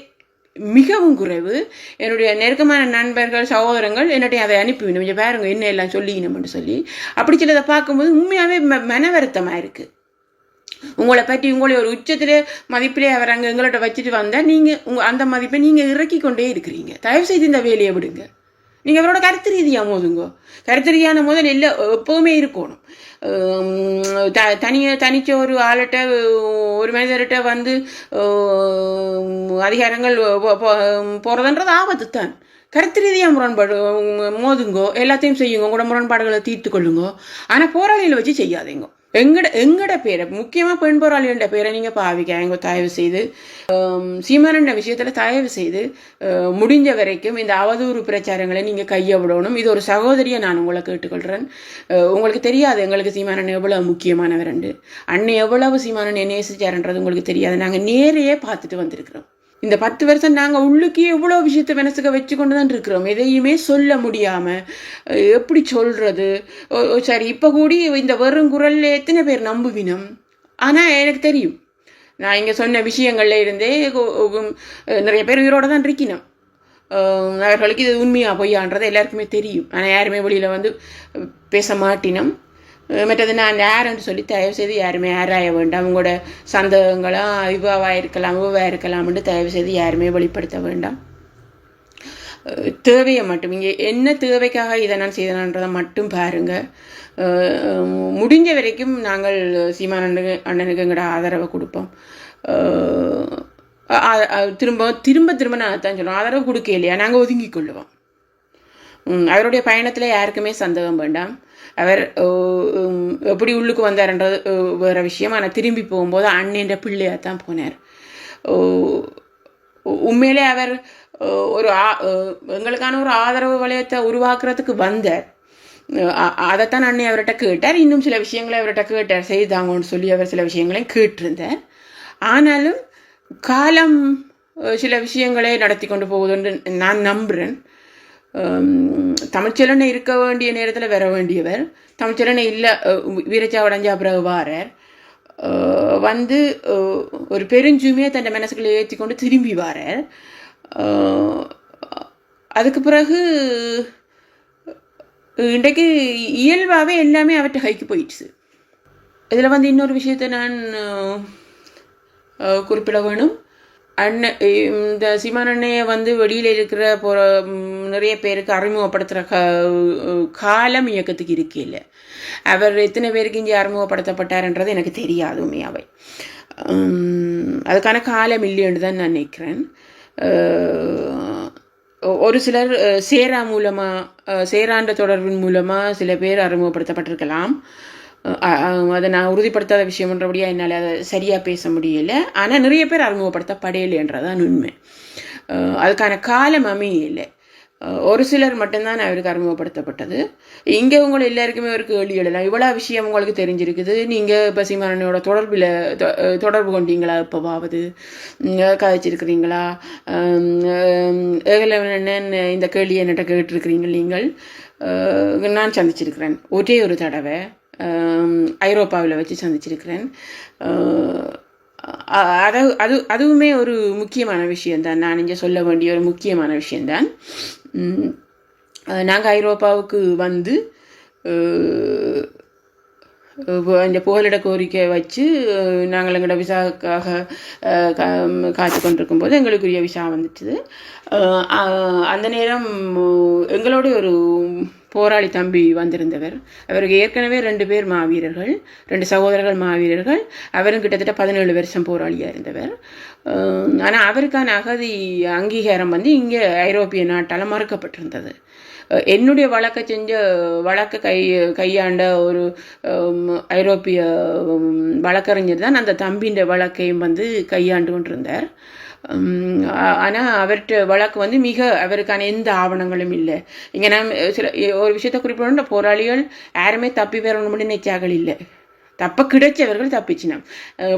மிகவும் குறைவு. என்னுடைய நெருக்கமான நண்பர்கள் சகோதரங்கள் என்னுடைய அதை அனுப்பிவிடும். கொஞ்சம் பாருங்க என்ன எல்லாம் சொல்லிக்கணும்னு சொல்லி. அப்படி சிலதை பார்க்கும்போது உண்மையாகவே மன வருத்தமாக இருக்குது. உங்களை பற்றி உங்களை ஒரு உச்சத்தில் மதிப்பிலே அவர் அங்கே எங்கள்கிட்ட வச்சுட்டு வந்தால் நீங்கள் அந்த மதிப்பை நீங்கள் இறக்கி கொண்டே இருக்கிறீங்க. தயவு செய்து இந்த வேலையை விடுங்க. நீங்கள் அவரோட கருத்து ரீதியாக மோதுங்க. கருத்து ரீதியான மோதல் எப்போவுமே இருக்கணும். தனிச்ச ஒரு ஆள்கிட்ட ஒரு மனிதர்கிட்ட அதிகாரங்கள் போகிறதுன்றது ஆபத்து தான். கருத்து ரீதியாக முரண்பாடு மோதுங்கோ, எல்லாத்தையும் செய்யுங்க, உங்களோட முரண்பாடுகளை தீர்த்து கொள்ளுங்கோ. ஆனால் போராளிகளை வச்சு செய்யாதீங்க. எங்கட பேரை முக்கியமாக பெண் போராளின்ற பேரை நீங்கள் பாவிக்காங்க. தயவு செய்து சீமானண்ட விஷயத்தில் தயவு செய்து முடிஞ்ச வரைக்கும் இந்த அவதூறு பிரச்சாரங்களை நீங்கள் கையை விடணும். இது ஒரு சகோதரியை நான் உங்களை கேட்டுக்கொள்கிறேன். உங்களுக்கு தெரியாது எங்களுக்கு சீமானன் எவ்வளவு முக்கியமானவர், அன்னை எவ்வளவு சீமானன் நேசிச்சாருன்றது உங்களுக்கு தெரியாது. நாங்கள் நேரையே பார்த்துட்டு வந்திருக்கிறோம். இந்த 10 வருஷம் நாங்கள் உள்ளுக்கே எவ்வளோ விஷயத்தை மனசுக்கு வச்சு கொண்டு தான் இருக்கிறோம். எதையுமே சொல்ல முடியாமல் எப்படி சொல்கிறது. சரி இப்போ கூடி இந்த வெறுங்குரலில் எத்தனை பேர் நம்புவினம். ஆனால் எனக்கு தெரியும் நான் இங்கே சொன்ன விஷயங்கள்ல இருந்தே நிறைய பேர் உயிரோடு தான் இருக்கணும். அவர்களுக்கு இது உண்மையாக பொய்யான்றது எல்லாருக்குமே தெரியும். ஆனால் யாருமே வெளியில் பேச மாட்டினோம். மற்றது நான் யாருன்னு சொல்லி தயவு செய்து யாருமே யாராய வேண்டாம். உங்களோட சந்தேகங்களாம் இவ்வாவாக இருக்கலாம்னு தயவு செய்து யாருமே வெளிப்படுத்த வேண்டாம். தேவையை மட்டும் இங்கே என்ன தேவைக்காக இதை நான் செய்தேன்றதை மட்டும் பாருங்கள். முடிஞ்ச வரைக்கும் நாங்கள் சீமான் அண்ணனுக்கு எங்களோட ஆதரவை கொடுப்போம். திரும்ப திரும்ப திரும்ப நான் தான் சொல்லுவோம், ஆதரவு கொடுக்க இல்லையா நாங்கள் ஒதுங்கி கொள்ளுவோம். அவருடைய பயணத்தில் யாருக்குமே சந்தேகம் வேண்டாம். அவர் எப்படி உள்ளுக்கு வந்தார்ன்றது வேறு விஷயம். ஆனால் திரும்பி போகும்போது அண்ணன்ற பிள்ளையாக தான் போனார். உண்மையிலே அவர் ஒரு எங்களுக்கான ஒரு ஆதரவு வளையத்தை உருவாக்குறதுக்கு வந்தார். அதைத்தான் அண்ணன் அவர்கிட்ட கேட்டார். இன்னும் சில விஷயங்களை அவர்கிட்ட கேட்டார், செய்தாங்கன்னு சொல்லி அவர் சில விஷயங்களையும் கேட்டிருந்தார். ஆனாலும் காலம் சில விஷயங்களே நடத்தி கொண்டு போகுதுன்னு நான் நம்புகிறேன். தமிழ்ச்செல்வனை இருக்க வேண்டிய நேரத்தில் வர வேண்டியவர் தமிழ்ச்செல்வனை இல்லை வீரச்சாவடைஞ்சா பிறகு வாரார். ஒரு பெருஞ்சுமையை தன் மனசுக்குள்ளே ஏற்றி கொண்டு திரும்பி வாரார். அதுக்கு பிறகு இன்றைக்கு இயல்பாகவே எல்லாமே அவர்கிட்ட கைக்கு போயிடுச்சு. இதில் இன்னொரு விஷயத்தை நான் குறிப்பிட வேணும். இந்த சீமான் அண்ணையை வெளியில் இருக்கிற நிறைய பேருக்கு அறிமுகப்படுத்துகிற காலம் இயக்கத்துக்கு இருக்கையில் அவர் எத்தனை பேருக்கு இங்கே அறிமுகப்படுத்தப்பட்டார்ன்றது எனக்கு தெரியாது உண்மையாவை. அதுக்கான காலம் இல்லைன்னு தான் நான் நினைக்கிறேன். ஒரு சிலர் சேராண்ட தொடர்பின் மூலமாக சில பேர் அறிமுகப்படுத்தப்பட்டிருக்கலாம். அதை நான் உறுதிப்படுத்தாத விஷயம்ன்றபடியாக என்னால் அதை சரியாக பேச முடியலை. ஆனால் நிறைய பேர் அறிமுகப்படுத்தப்படையில்லைன்றதான் உண்மை. அதுக்கான காலம் அமையலை. ஒரு சிலர் மட்டும்தான் அவருக்கு அறிமுகப்படுத்தப்பட்டது. இங்கே உங்களை எல்லாருக்குமே ஒரு கேள்வி எழலாம், இவ்வளோ விஷயம் உங்களுக்கு தெரிஞ்சிருக்குது, நீங்கள் இப்போ சீமானனோட தொடர்பு கொண்டீங்களா, இப்போவாவது கதைச்சிருக்கிறீங்களா, இந்த கேள்வியை என்கிட்ட கேட்டிருக்கிறீங்க நீங்கள். நான் சந்திச்சிருக்கிறேன் ஒரே ஒரு தடவை, ஐரோப்பாவில் வச்சு சந்திச்சிருக்கிறேன். அதுவுமே ஒரு முக்கியமான விஷயந்தான். நான் இங்கே சொல்ல வேண்டிய ஒரு முக்கியமான விஷயந்தான். நாங்கள் ஐரோப்பாவுக்கு இந்த புகலிட கோரிக்கை வச்சு நாங்கள் எங்களோட விசாவுக்காக காத்து கொண்டிருக்கும் போது எங்களுக்குரிய விசா வந்துச்சுது. அந்த நேரம் எங்களோட ஒரு போராளி தம்பி வந்திருந்தவர். அவருக்கு ஏற்கனவே 2 பேர் மாவீரர்கள், 2 சகோதரர்கள் மாவீரர்கள். அவரும் கிட்டத்தட்ட 17 வருஷம் போராளியாக இருந்தவர். ஆனால் அவருக்கான அகதி அங்கீகாரம் இங்கே ஐரோப்பிய நாட்டால் மறுக்கப்பட்டிருந்தது. என்னுடைய வழக்கை கையாண்ட ஒரு ஐரோப்பிய வழக்கறிஞர் தான் அந்த தம்பின்ற வழக்கையும் வந்து கையாண்டு கொண்டிருந்தார். ஆனால் அவர்கிட்ட வழக்கு வந்து அவருக்கான எந்த ஆவணங்களும் இல்லை. இங்கே நான் ஒரு விஷயத்தை குறிப்பிடணும்னா, போராளிகள் யாருமே தப்பி வரணும்னு நினைச்சார்கள் இல்லை, தப்ப கிடைச்சவர்கள் தப்பிச்சினோம்.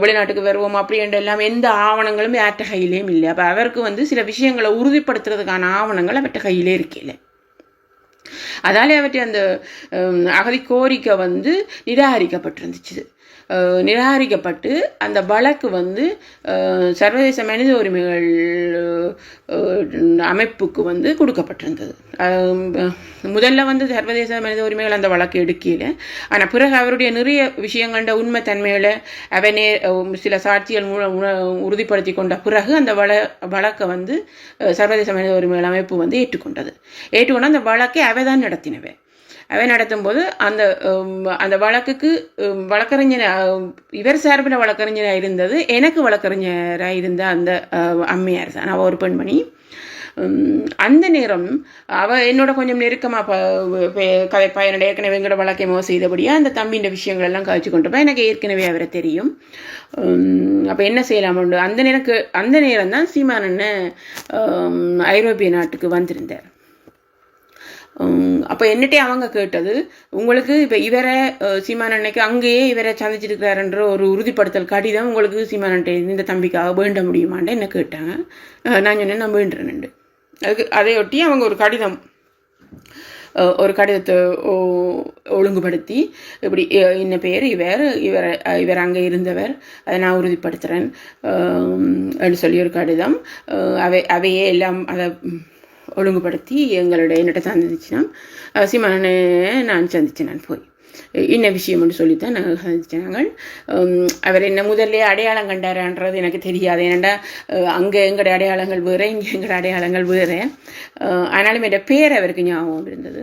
வெளிநாட்டுக்கு வருவோம் அப்படின்ற எல்லாம் எந்த ஆவணங்களும் யார்கிட்ட கையிலேயும் இல்லை. அப்போ அவருக்கு வந்து சில விஷயங்களை உறுதிப்படுத்துறதுக்கான ஆவணங்கள் அவர்கிட்ட கையிலே இருக்கல. அதாலே அவற்றை அந்த அகதி கோரிக்கை வந்து நிராகரிக்கப்பட்டு அந்த வழக்கு வந்து சர்வதேச மனித உரிமைகள் அமைப்புக்கு வந்து கொடுக்கப்பட்டிருந்தது. முதல்ல வந்து சர்வதேச மனித உரிமைகள் அந்த வழக்கு எடுக்கல. ஆனால் பிறகு அவருடைய நிறைய விஷயங்கள உண்மை தன்மைகளை அவனே சில சாட்சிகள் மூலம் உறுதிப்படுத்தி கொண்ட பிறகு அந்த வழக்கை வந்து சர்வதேச மனித உரிமைகள் அமைப்பு வந்து ஏற்றுக்கொண்டு அந்த வழக்கை அவைதான் நடத்தினவை. அவை நடத்தும் போது அந்த வழக்குக்கு வழக்கறிஞர், இவர் சார்பில் வழக்கறிஞராக இருந்தது, எனக்கு வழக்கறிஞராக இருந்த அந்த அம்மையார் தான். அவள் ஒரு பெண்மணி. அந்த நேரம் அவள் என்னோட கொஞ்சம் நெருக்கமாக என்னோட ஏற்கனவே எங்களோட வழக்கமாக செய்தபடியாக அந்த தம்பின்ற விஷயங்கள் எல்லாம் கழிச்சு கொண்டு எனக்கு ஏற்கனவே அவரை தெரியும். அப்போ என்ன செய்யலாம்? அந்த நேரம் தான் சீமானண்ண ஐரோப்பிய நாட்டுக்கு வந்திருந்தார். அப்போ என்னட்டே அவங்க கேட்டது, உங்களுக்கு இப்போ இவரை சீமான் அன்னைக்கு அங்கேயே இவரை சந்திச்சிருக்கிறாருன்ற ஒரு உறுதிப்படுத்தல் கடிதம் உங்களுக்கு சீமான் அன்னை இந்த தம்பிக்காக வேண்ட முடியுமான்னு என்ன கேட்டாங்க. நான் சொன்னேன், நான் வேண்டுறேன். அதையொட்டி அவங்க ஒரு கடிதத்தை ஒழுங்குபடுத்தி, இப்படி இன்ன பேர் இவர் அங்கே இருந்தவர், அதை நான் உறுதிப்படுத்துகிறேன் அப்படின்னு சொல்லி ஒரு கடிதம் அவையே எல்லாம் அதை ஒழுங்குபடுத்தி என்னட்ட சந்திச்சுனா சீமானே நான் சந்திச்சேன். போய் இன்ன விஷயம்னு சொல்லித்தான் நாங்கள் சந்திச்சேன். நாங்கள் அவர் என்ன முதல்ல அடையாளம் கண்டாரான்றது எனக்கு தெரியாது. ஏன்னாண்டா அங்கே எங்களோட அடையாளங்கள் வேறு, இங்கே எங்களோட அடையாளங்கள் வேறு. ஆனாலும் என் பேர் அவருக்கு ஞாபகம் இருந்தது.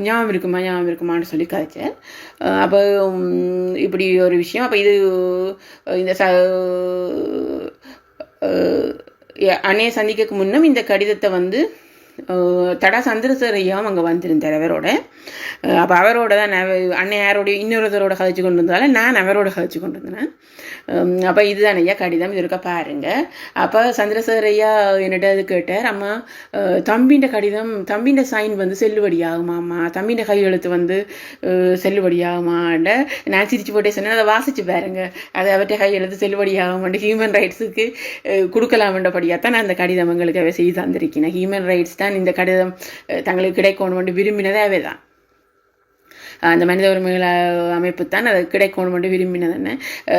ஞாபகம் இருக்குமான்னு சொல்லி கதைச்சார். அப்போ இப்படி ஒரு விஷயம். அப்போ இது இந்த அன்னையை சந்திக்க முன்னும் இந்த கடிதத்தை வந்து தடா சந்திரசேகரையாவும் அங்கே வந்திருந்தார் அவரோட. அப்போ அவரோட தான் அன்னை யாரோடைய இன்னொருத்தரோட கழிச்சு கொண்டு வந்தாலும் நான் அவரோட கழிச்சு கொண்டு வந்தேன். அப்போ இதுதான் ஐயா கடிதம், இது இருக்க பாருங்க. அப்போ சந்திரசேகரையா என்னிட்ட அது கேட்டார், அம்மா தம்பின்ற கடிதம், தம்பின்ற சைன் வந்து செல்லுபடியாகுமாம்மா, தம்பின்ற கையெழுத்து வந்து செல்லுபடியாகுமாண்ட நான் சிரிச்சு போட்டே சொன்னேன். அதை வாசிச்சு பாருங்க, அதை அவற்றை கையெழுத்து செல்லுபடியாகுமாண்டு ஹியூமன் ரைட்ஸுக்கு கொடுக்கலாமன்றபடியாக தான் நான் அந்த கடிதம் எங்களுக்கு அவை செய்து தந்திருக்கேன். ஹியூமன் ரைட்ஸ் தான் இந்த கடிதம் தங்களுக்கு கிடைக்கணும் விரும்பினதே அவை தான். அந்த மனித உரிமைகள் அமைப்பு தான் அது கிடைக்கணும் விரும்பினதுன்னு.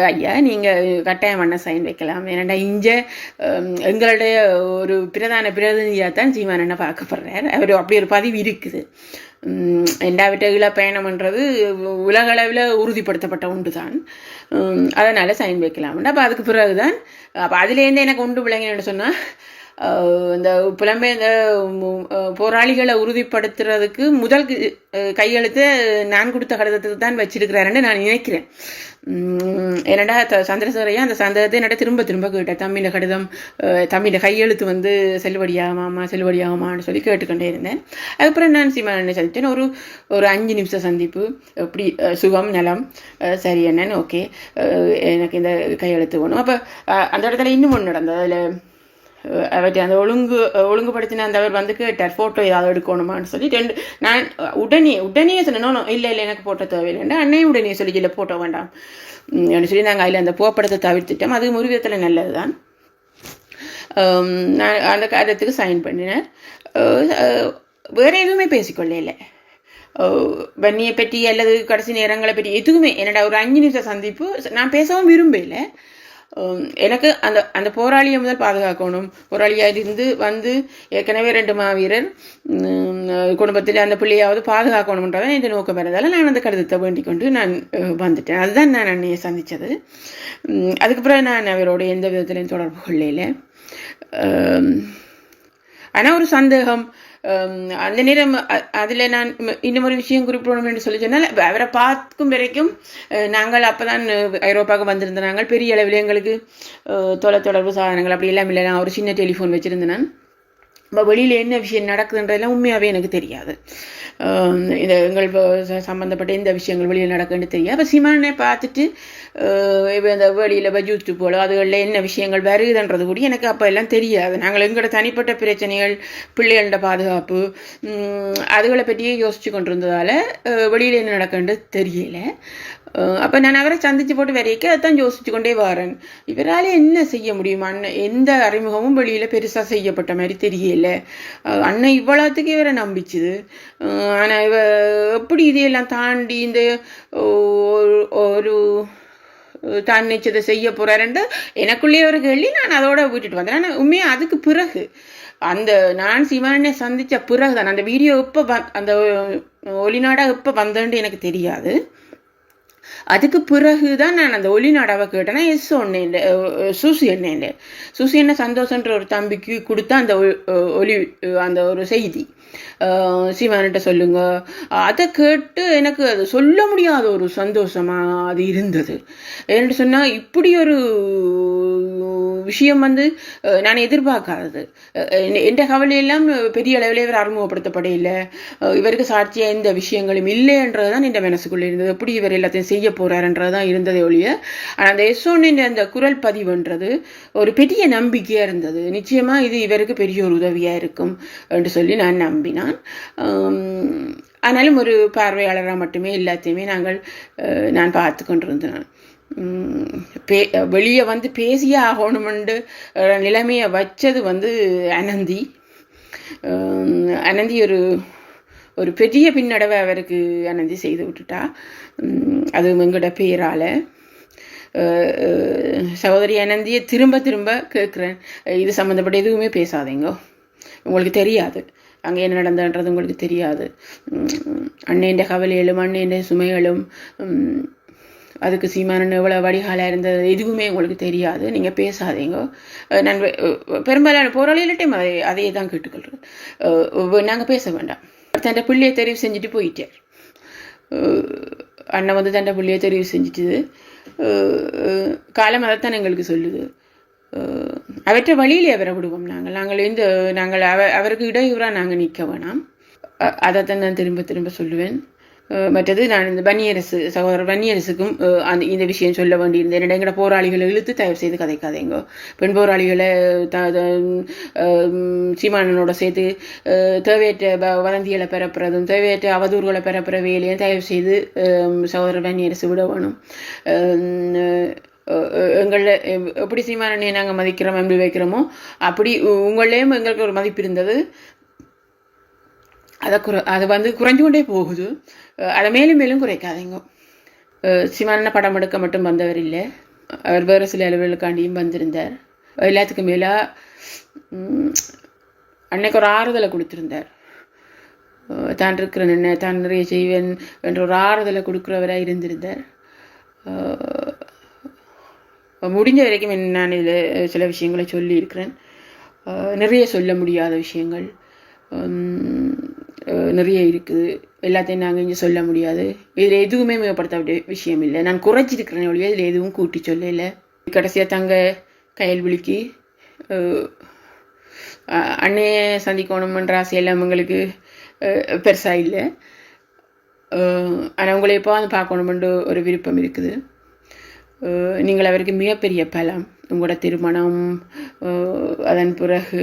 ஐயா நீங்கள் கட்டாயம் பண்ண சைன் வைக்கலாம். ஏன்னாண்டா இங்கே எங்களுடைய ஒரு பிரதான பிரதிநிதியாக தான் சீமானண்ணா பார்க்கப்படுறார். அவர் அப்படி ஒரு பதிவு இருக்குது. ரெண்டாவிட்ட இளப்பயணம்ன்றது உலக அளவில் உறுதிப்படுத்தப்பட்ட ஒன்று தான். அதனால் சைன் வைக்கலாம்னா அப்போ அதுக்கு பிறகு தான் அப்போ அதுலேருந்து எனக்கு ஒன்று விளங்கினு சொன்னால், இந்த புலம்பெயர்ந்த போராளிகளை உறுதிப்படுத்துறதுக்கு முதல் கையெழுத்து நான் கொடுத்த கடிதத்துக்கு தான் வச்சிருக்கிறாருன்னு நான் நினைக்கிறேன். என்னடா சந்திரசேகரையா அந்த சந்தேகத்தை என்னடா திரும்ப கேட்டேன், தம்பியின் கடிதம் தம்பியின் கையெழுத்து வந்து செல்லுபடியாகுமான்னு சொல்லி கேட்டுக்கொண்டே இருந்தேன். அதுக்கப்புறம் நான் சீமானண்ணை சந்தித்தேன். ஒரு 5 நிமிஷம் சந்திப்பு. எப்படி சுகம் நலம் சரி என்னன்னு ஓகே எனக்கு இந்த கையெழுத்து வேணும். அப்போ அந்த இடத்துல இன்னும் ஒன்று நடந்தது. அதில் அவற்றை அந்த ஒழுங்குபடுத்தின அந்த அவர் வந்து கேட்டார், ஃபோட்டோ ஏதாவது எடுக்கணுமான்னு சொல்லி. நான் உடனே சொன்னோம், இல்லை எனக்கு ஃபோட்டோ தேவையில்லைன்னா அன்னையும் உடனே சொல்லி இல்லை ஃபோட்டோ வேண்டாம் அப்படின்னு சொல்லி நாங்கள் அதில் அந்த புகைப்படத்தை தவிர்த்துட்டோம். அது ஒரு விதத்தில் நல்லது தான். நான் அந்த காரியத்துக்கு சைன் பண்ணினேன். வேறு எதுவுமே பேசிக்கொள்ள இல்லை, வன்னியை பற்றி அல்லது கடைசி நேரங்களை பற்றி எதுவுமே. என்னடா ஒரு 5 நிமிஷம் சந்திப்பு, நான் பேசவும் விரும்பலை. எனக்கு அந்த போராளியை முதல் பாதுகாக்கணும். போராளியாக இருந்து வந்து ஏற்கனவே 2 மாவீரர் குடும்பத்தில் அந்த பிள்ளையாவது பாதுகாக்கணும்ன்றதான் என் நோக்கம் இருந்ததால் நான் அந்த கடிதத்தை வேண்டிக் கொண்டு நான் வந்துட்டேன். அதுதான் நான் அன்னையை சந்தித்தது. அதுக்கப்புறம் நான் அவரோட எந்த விதத்திலையும் தொடர்பு கொள்ளையில். ஆனால் ஒரு சந்தேகம் அந்த நேரம். அதில் நான் இன்னும் ஒரு விஷயம் குறிப்பிடணும் என்று சொல்லி சொன்னால், அவரை பார்க்கும் வரைக்கும் நாங்கள் அப்போ தான் ஐரோப்பாவுக்கு வந்திருந்த நாங்கள் பெரிய அளவில் எங்களுக்கு தொலைத்தொடர்பு சாதனங்கள் அப்படி எல்லாம் இல்லை. நான் ஒரு சின்ன டெலிஃபோன் வச்சுருந்தேன். நான் வெளியில் என்ன விஷயம் நடக்குதுன்றதெல்லாம் உண்மையாகவே எனக்கு தெரியாது. இந்த எங்கள் சம்மந்தப்பட்ட எந்த விஷயங்கள் வெளியில் நடக்குன்னு தெரியாது. அப்போ சீமானே பார்த்துட்டு இந்த வெளியில் யூடியூப் போல அதுகளில் என்ன விஷயங்கள் வருதுன்றது கூட எனக்கு அப்போ எல்லாம் தெரியாது. நாங்கள் எங்களோட தனிப்பட்ட பிரச்சனைகள், பிள்ளைகளோட பாதுகாப்பு, அதுகளை பற்றியே யோசித்து கொண்டிருந்ததால் வெளியில் என்ன நடக்குன்னு தெரியல. அப்போ நான் அவரை சந்தித்து போட்டு வரைக்கும் அதான் யோசித்து கொண்டே வரேன். இவரால் என்ன செய்ய முடியும்? அண்ணன் எந்த அறிமுகமும் வெளியில் பெருசாக செய்யப்பட்ட மாதிரி தெரியல. அண்ணன் இவ்வளோத்துக்கு இவரை நம்பிச்சுது. ஆனால் இவ எப்படி இதையெல்லாம் தாண்டி இந்த ஒரு தான் நிச்சயத்தை செய்ய போகிறாருன்ட்டு எனக்குள்ளேயே ஒரு கேள்வி. நான் அதோட விட்டுட்டு வந்தேன். ஆனால் உண்மையாக அதுக்கு பிறகு அந்த நான் சிவனை சந்தித்த பிறகு தான் அந்த வீடியோ எப்போ அந்த ஒளிநாடாக எப்போ வந்தேன்ட்டு எனக்கு தெரியாது. அதுக்கு பிறகு தான் நான் அந்த ஒளிநாடாவை கேட்டேன்னா சொன்னேன் சூசி என்ன சந்தோஷன்ற ஒரு தம்பிக்கு கொடுத்த அந்த ஒலி அந்த ஒரு செய்தி சிவன்கிட்ட சொல்லுங்க, அதை கேட்டு எனக்கு அது சொல்ல முடியாத ஒரு சந்தோஷமாக அது இருந்தது. என்று சொன்னால் இப்படி ஒரு விஷயம் நான் எதிர்பார்க்காதது. எந்த கவலையெல்லாம் பெரிய அளவில் இவர் அறிமுகப்படுத்தப்பட இல்லை, இவருக்கு சாட்சியாக எந்த விஷயங்களும் இல்லைன்றது தான் என் மனசுக்குள்ளே இருந்தது. எப்படி இவர் எல்லாத்தையும் செய்ய போகிறாருன்றது தான் இருந்ததே ஒழிய. ஆனால் அந்த எஸ்ஓனின் அந்த குரல் பதிவுன்றது ஒரு பெரிய நம்பிக்கையாக இருந்தது. நிச்சயமாக இது இவருக்கு பெரிய ஒரு உதவியாக இருக்கும் என்று சொல்லி நான் நம்பினான். ஆனாலும் ஒரு பார்வையாளராக மட்டுமே எல்லாத்தையுமே நான் பார்த்து கொண்டிருந்தேன். வெளியே பேசியே ஆகணுமெண்டு நிலைமையை வச்சது அனந்தி ஒரு பெரிய பின்னடைவை அவருக்கு அனந்தி செய்து விட்டுட்டா. அது எங்களோட பேரால். சகோதரி அனந்தியை திரும்ப திரும்ப கேட்குறேன், இது சம்மந்தப்பட்ட எதுவுமே பேசாதீங்க, உங்களுக்கு தெரியாது அங்கே என்ன நடந்ததுன்றது உங்களுக்கு தெரியாது. அண்ணேண்ட கவலைகளும் அண்ணேண்ட சுமைகளும் அதுக்கு சீமானன் எவ்வளோ வடிகாலாக இருந்தது எதுவுமே உங்களுக்கு தெரியாது, நீங்கள் பேசாதீங்க. நான் பெரும்பாலான போராளிகள்ட்டையும் அதையே தான் கேட்டுக்கொள்கிறேன். நாங்கள் பேச வேண்டாம். தன் பிள்ளையை தெரிவு செஞ்சுட்டு போயிட்டார். அண்ணன் தன் பிள்ளையை தெரிவு செஞ்சுட்டு காலம் அதைத்தான் எங்களுக்கு சொல்லுது. அவற்றை வழியிலே அவரை விடுவோம். நாங்கள் அவருக்கு இடையூறாக நாங்கள் நிற்க வேணாம். அதைத்தான் நான் திரும்ப திரும்ப சொல்லுவேன். மற்றது நான் இந்த சகோதரர் வன்னியரசுக்கும் இந்த விஷயம் சொல்ல வேண்டியிருந்தேன். எங்கட போராளிகளை இழுத்து தயவு செய்து கதைக்காதேங்க. பெண் போராளிகளை சீமானனோட சேர்த்து தேவையற்ற வதந்திகளை பரப்புறதும் தேவையற்ற அவதூறுகளை பரப்புற வேலையும் தயவு செய்து சகோதரர் வன்னியரசு விட வேணும். எங்களில் எப்படி சீமானனை நாங்கள் மதிக்கிறோம் அன்பு வைக்கிறோமோ அப்படி உங்களையும் எங்களுக்கு ஒரு மதிப்பு இருந்தது. அது குறைஞ்சு கொண்டே போகுது. அதை மேலும் மேலும் குறைக்காதீங்க. சீமானனை படம் எடுக்க மட்டும் வந்தவர் இல்லை, அவர் வேறு சில அளவுகளுக்காண்டியும் வந்திருந்தார். எல்லாத்துக்கும் மேலே அன்னைக்கு ஒரு ஆறுதலை கொடுத்துருந்தார். தான் இருக்கிறேன், தான் நிறைய செய்வேன் என்ற ஒரு ஆறுதலை கொடுக்குறவராக இருந்திருந்தார். முடிஞ்ச வரைக்கும் நான் இதில் சில விஷயங்களை சொல்லியிருக்கிறேன். நிறைய சொல்ல முடியாத விஷயங்கள் நிறைய இருக்குது. எல்லாத்தையும் நாங்கள் இங்கே சொல்ல முடியாது. இதில் எதுவுமே மேம்படுத்த விஷயம் இல்லை. நான் குறைச்சிருக்கிறேன் ஒழிய இதில் எதுவும் கூட்டி சொல்லலை. கடைசியாக தங்க கையல்விழிக்கு அன்னையை சந்திக்கணுமன்ற ஆசையெல்லாம் எங்களுக்கு பெருசாக இல்லை. ஆனால் உங்களை எப்போ பார்க்கணுமென்று ஒரு விருப்பம் இருக்குது. நீங்கள் அவருக்கு மிகப்பெரிய பலம். உங்களோட திருமணம், அதன் பிறகு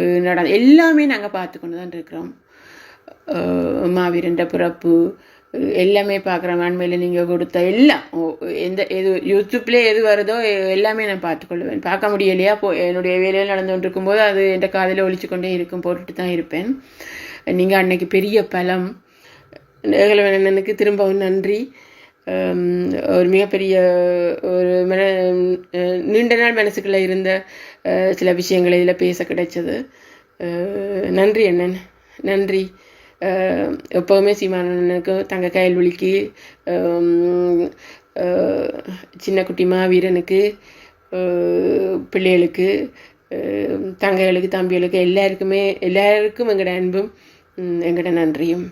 எல்லாமே நாங்கள் பார்த்து கொண்டு தான் இருக்கிறோம். மாவீரன்ற பிறப்பு எல்லாமே பார்க்குறோம். அண்மையில் நீங்கள் கொடுத்த எல்லாம் எது யூடியூப்லேயே எது வருதோ எல்லாமே நான் பார்த்துக்கொள்வேன். பார்க்க முடியலையா என்னுடைய வேலையில் நடந்து கொண்டு இருக்கும்போது அது என் காதில் ஒழிச்சு கொண்டே இருக்கும், போட்டுட்டு தான் இருப்பேன். நீங்கள் அன்னைக்கு பெரிய பலம். எனக்கு திரும்பவும் நன்றி. ஒரு மிகப்பெரிய ஒரு நீண்ட நாள் மனசுக்குள்ளே இருந்த சில விஷயங்களை இதில் பேச கிடைச்சது. நன்றி அண்ணன், நன்றி. எப்போவுமே சீமானனுக்கு தங்க கையல்விழிக்கு, சின்ன குட்டி மாவீரனுக்கு, பிள்ளைகளுக்கு, தங்கைகளுக்கு, தம்பிகளுக்கு எல்லாருக்கும் எங்களோட அன்பும் எங்களோட நன்றியும்.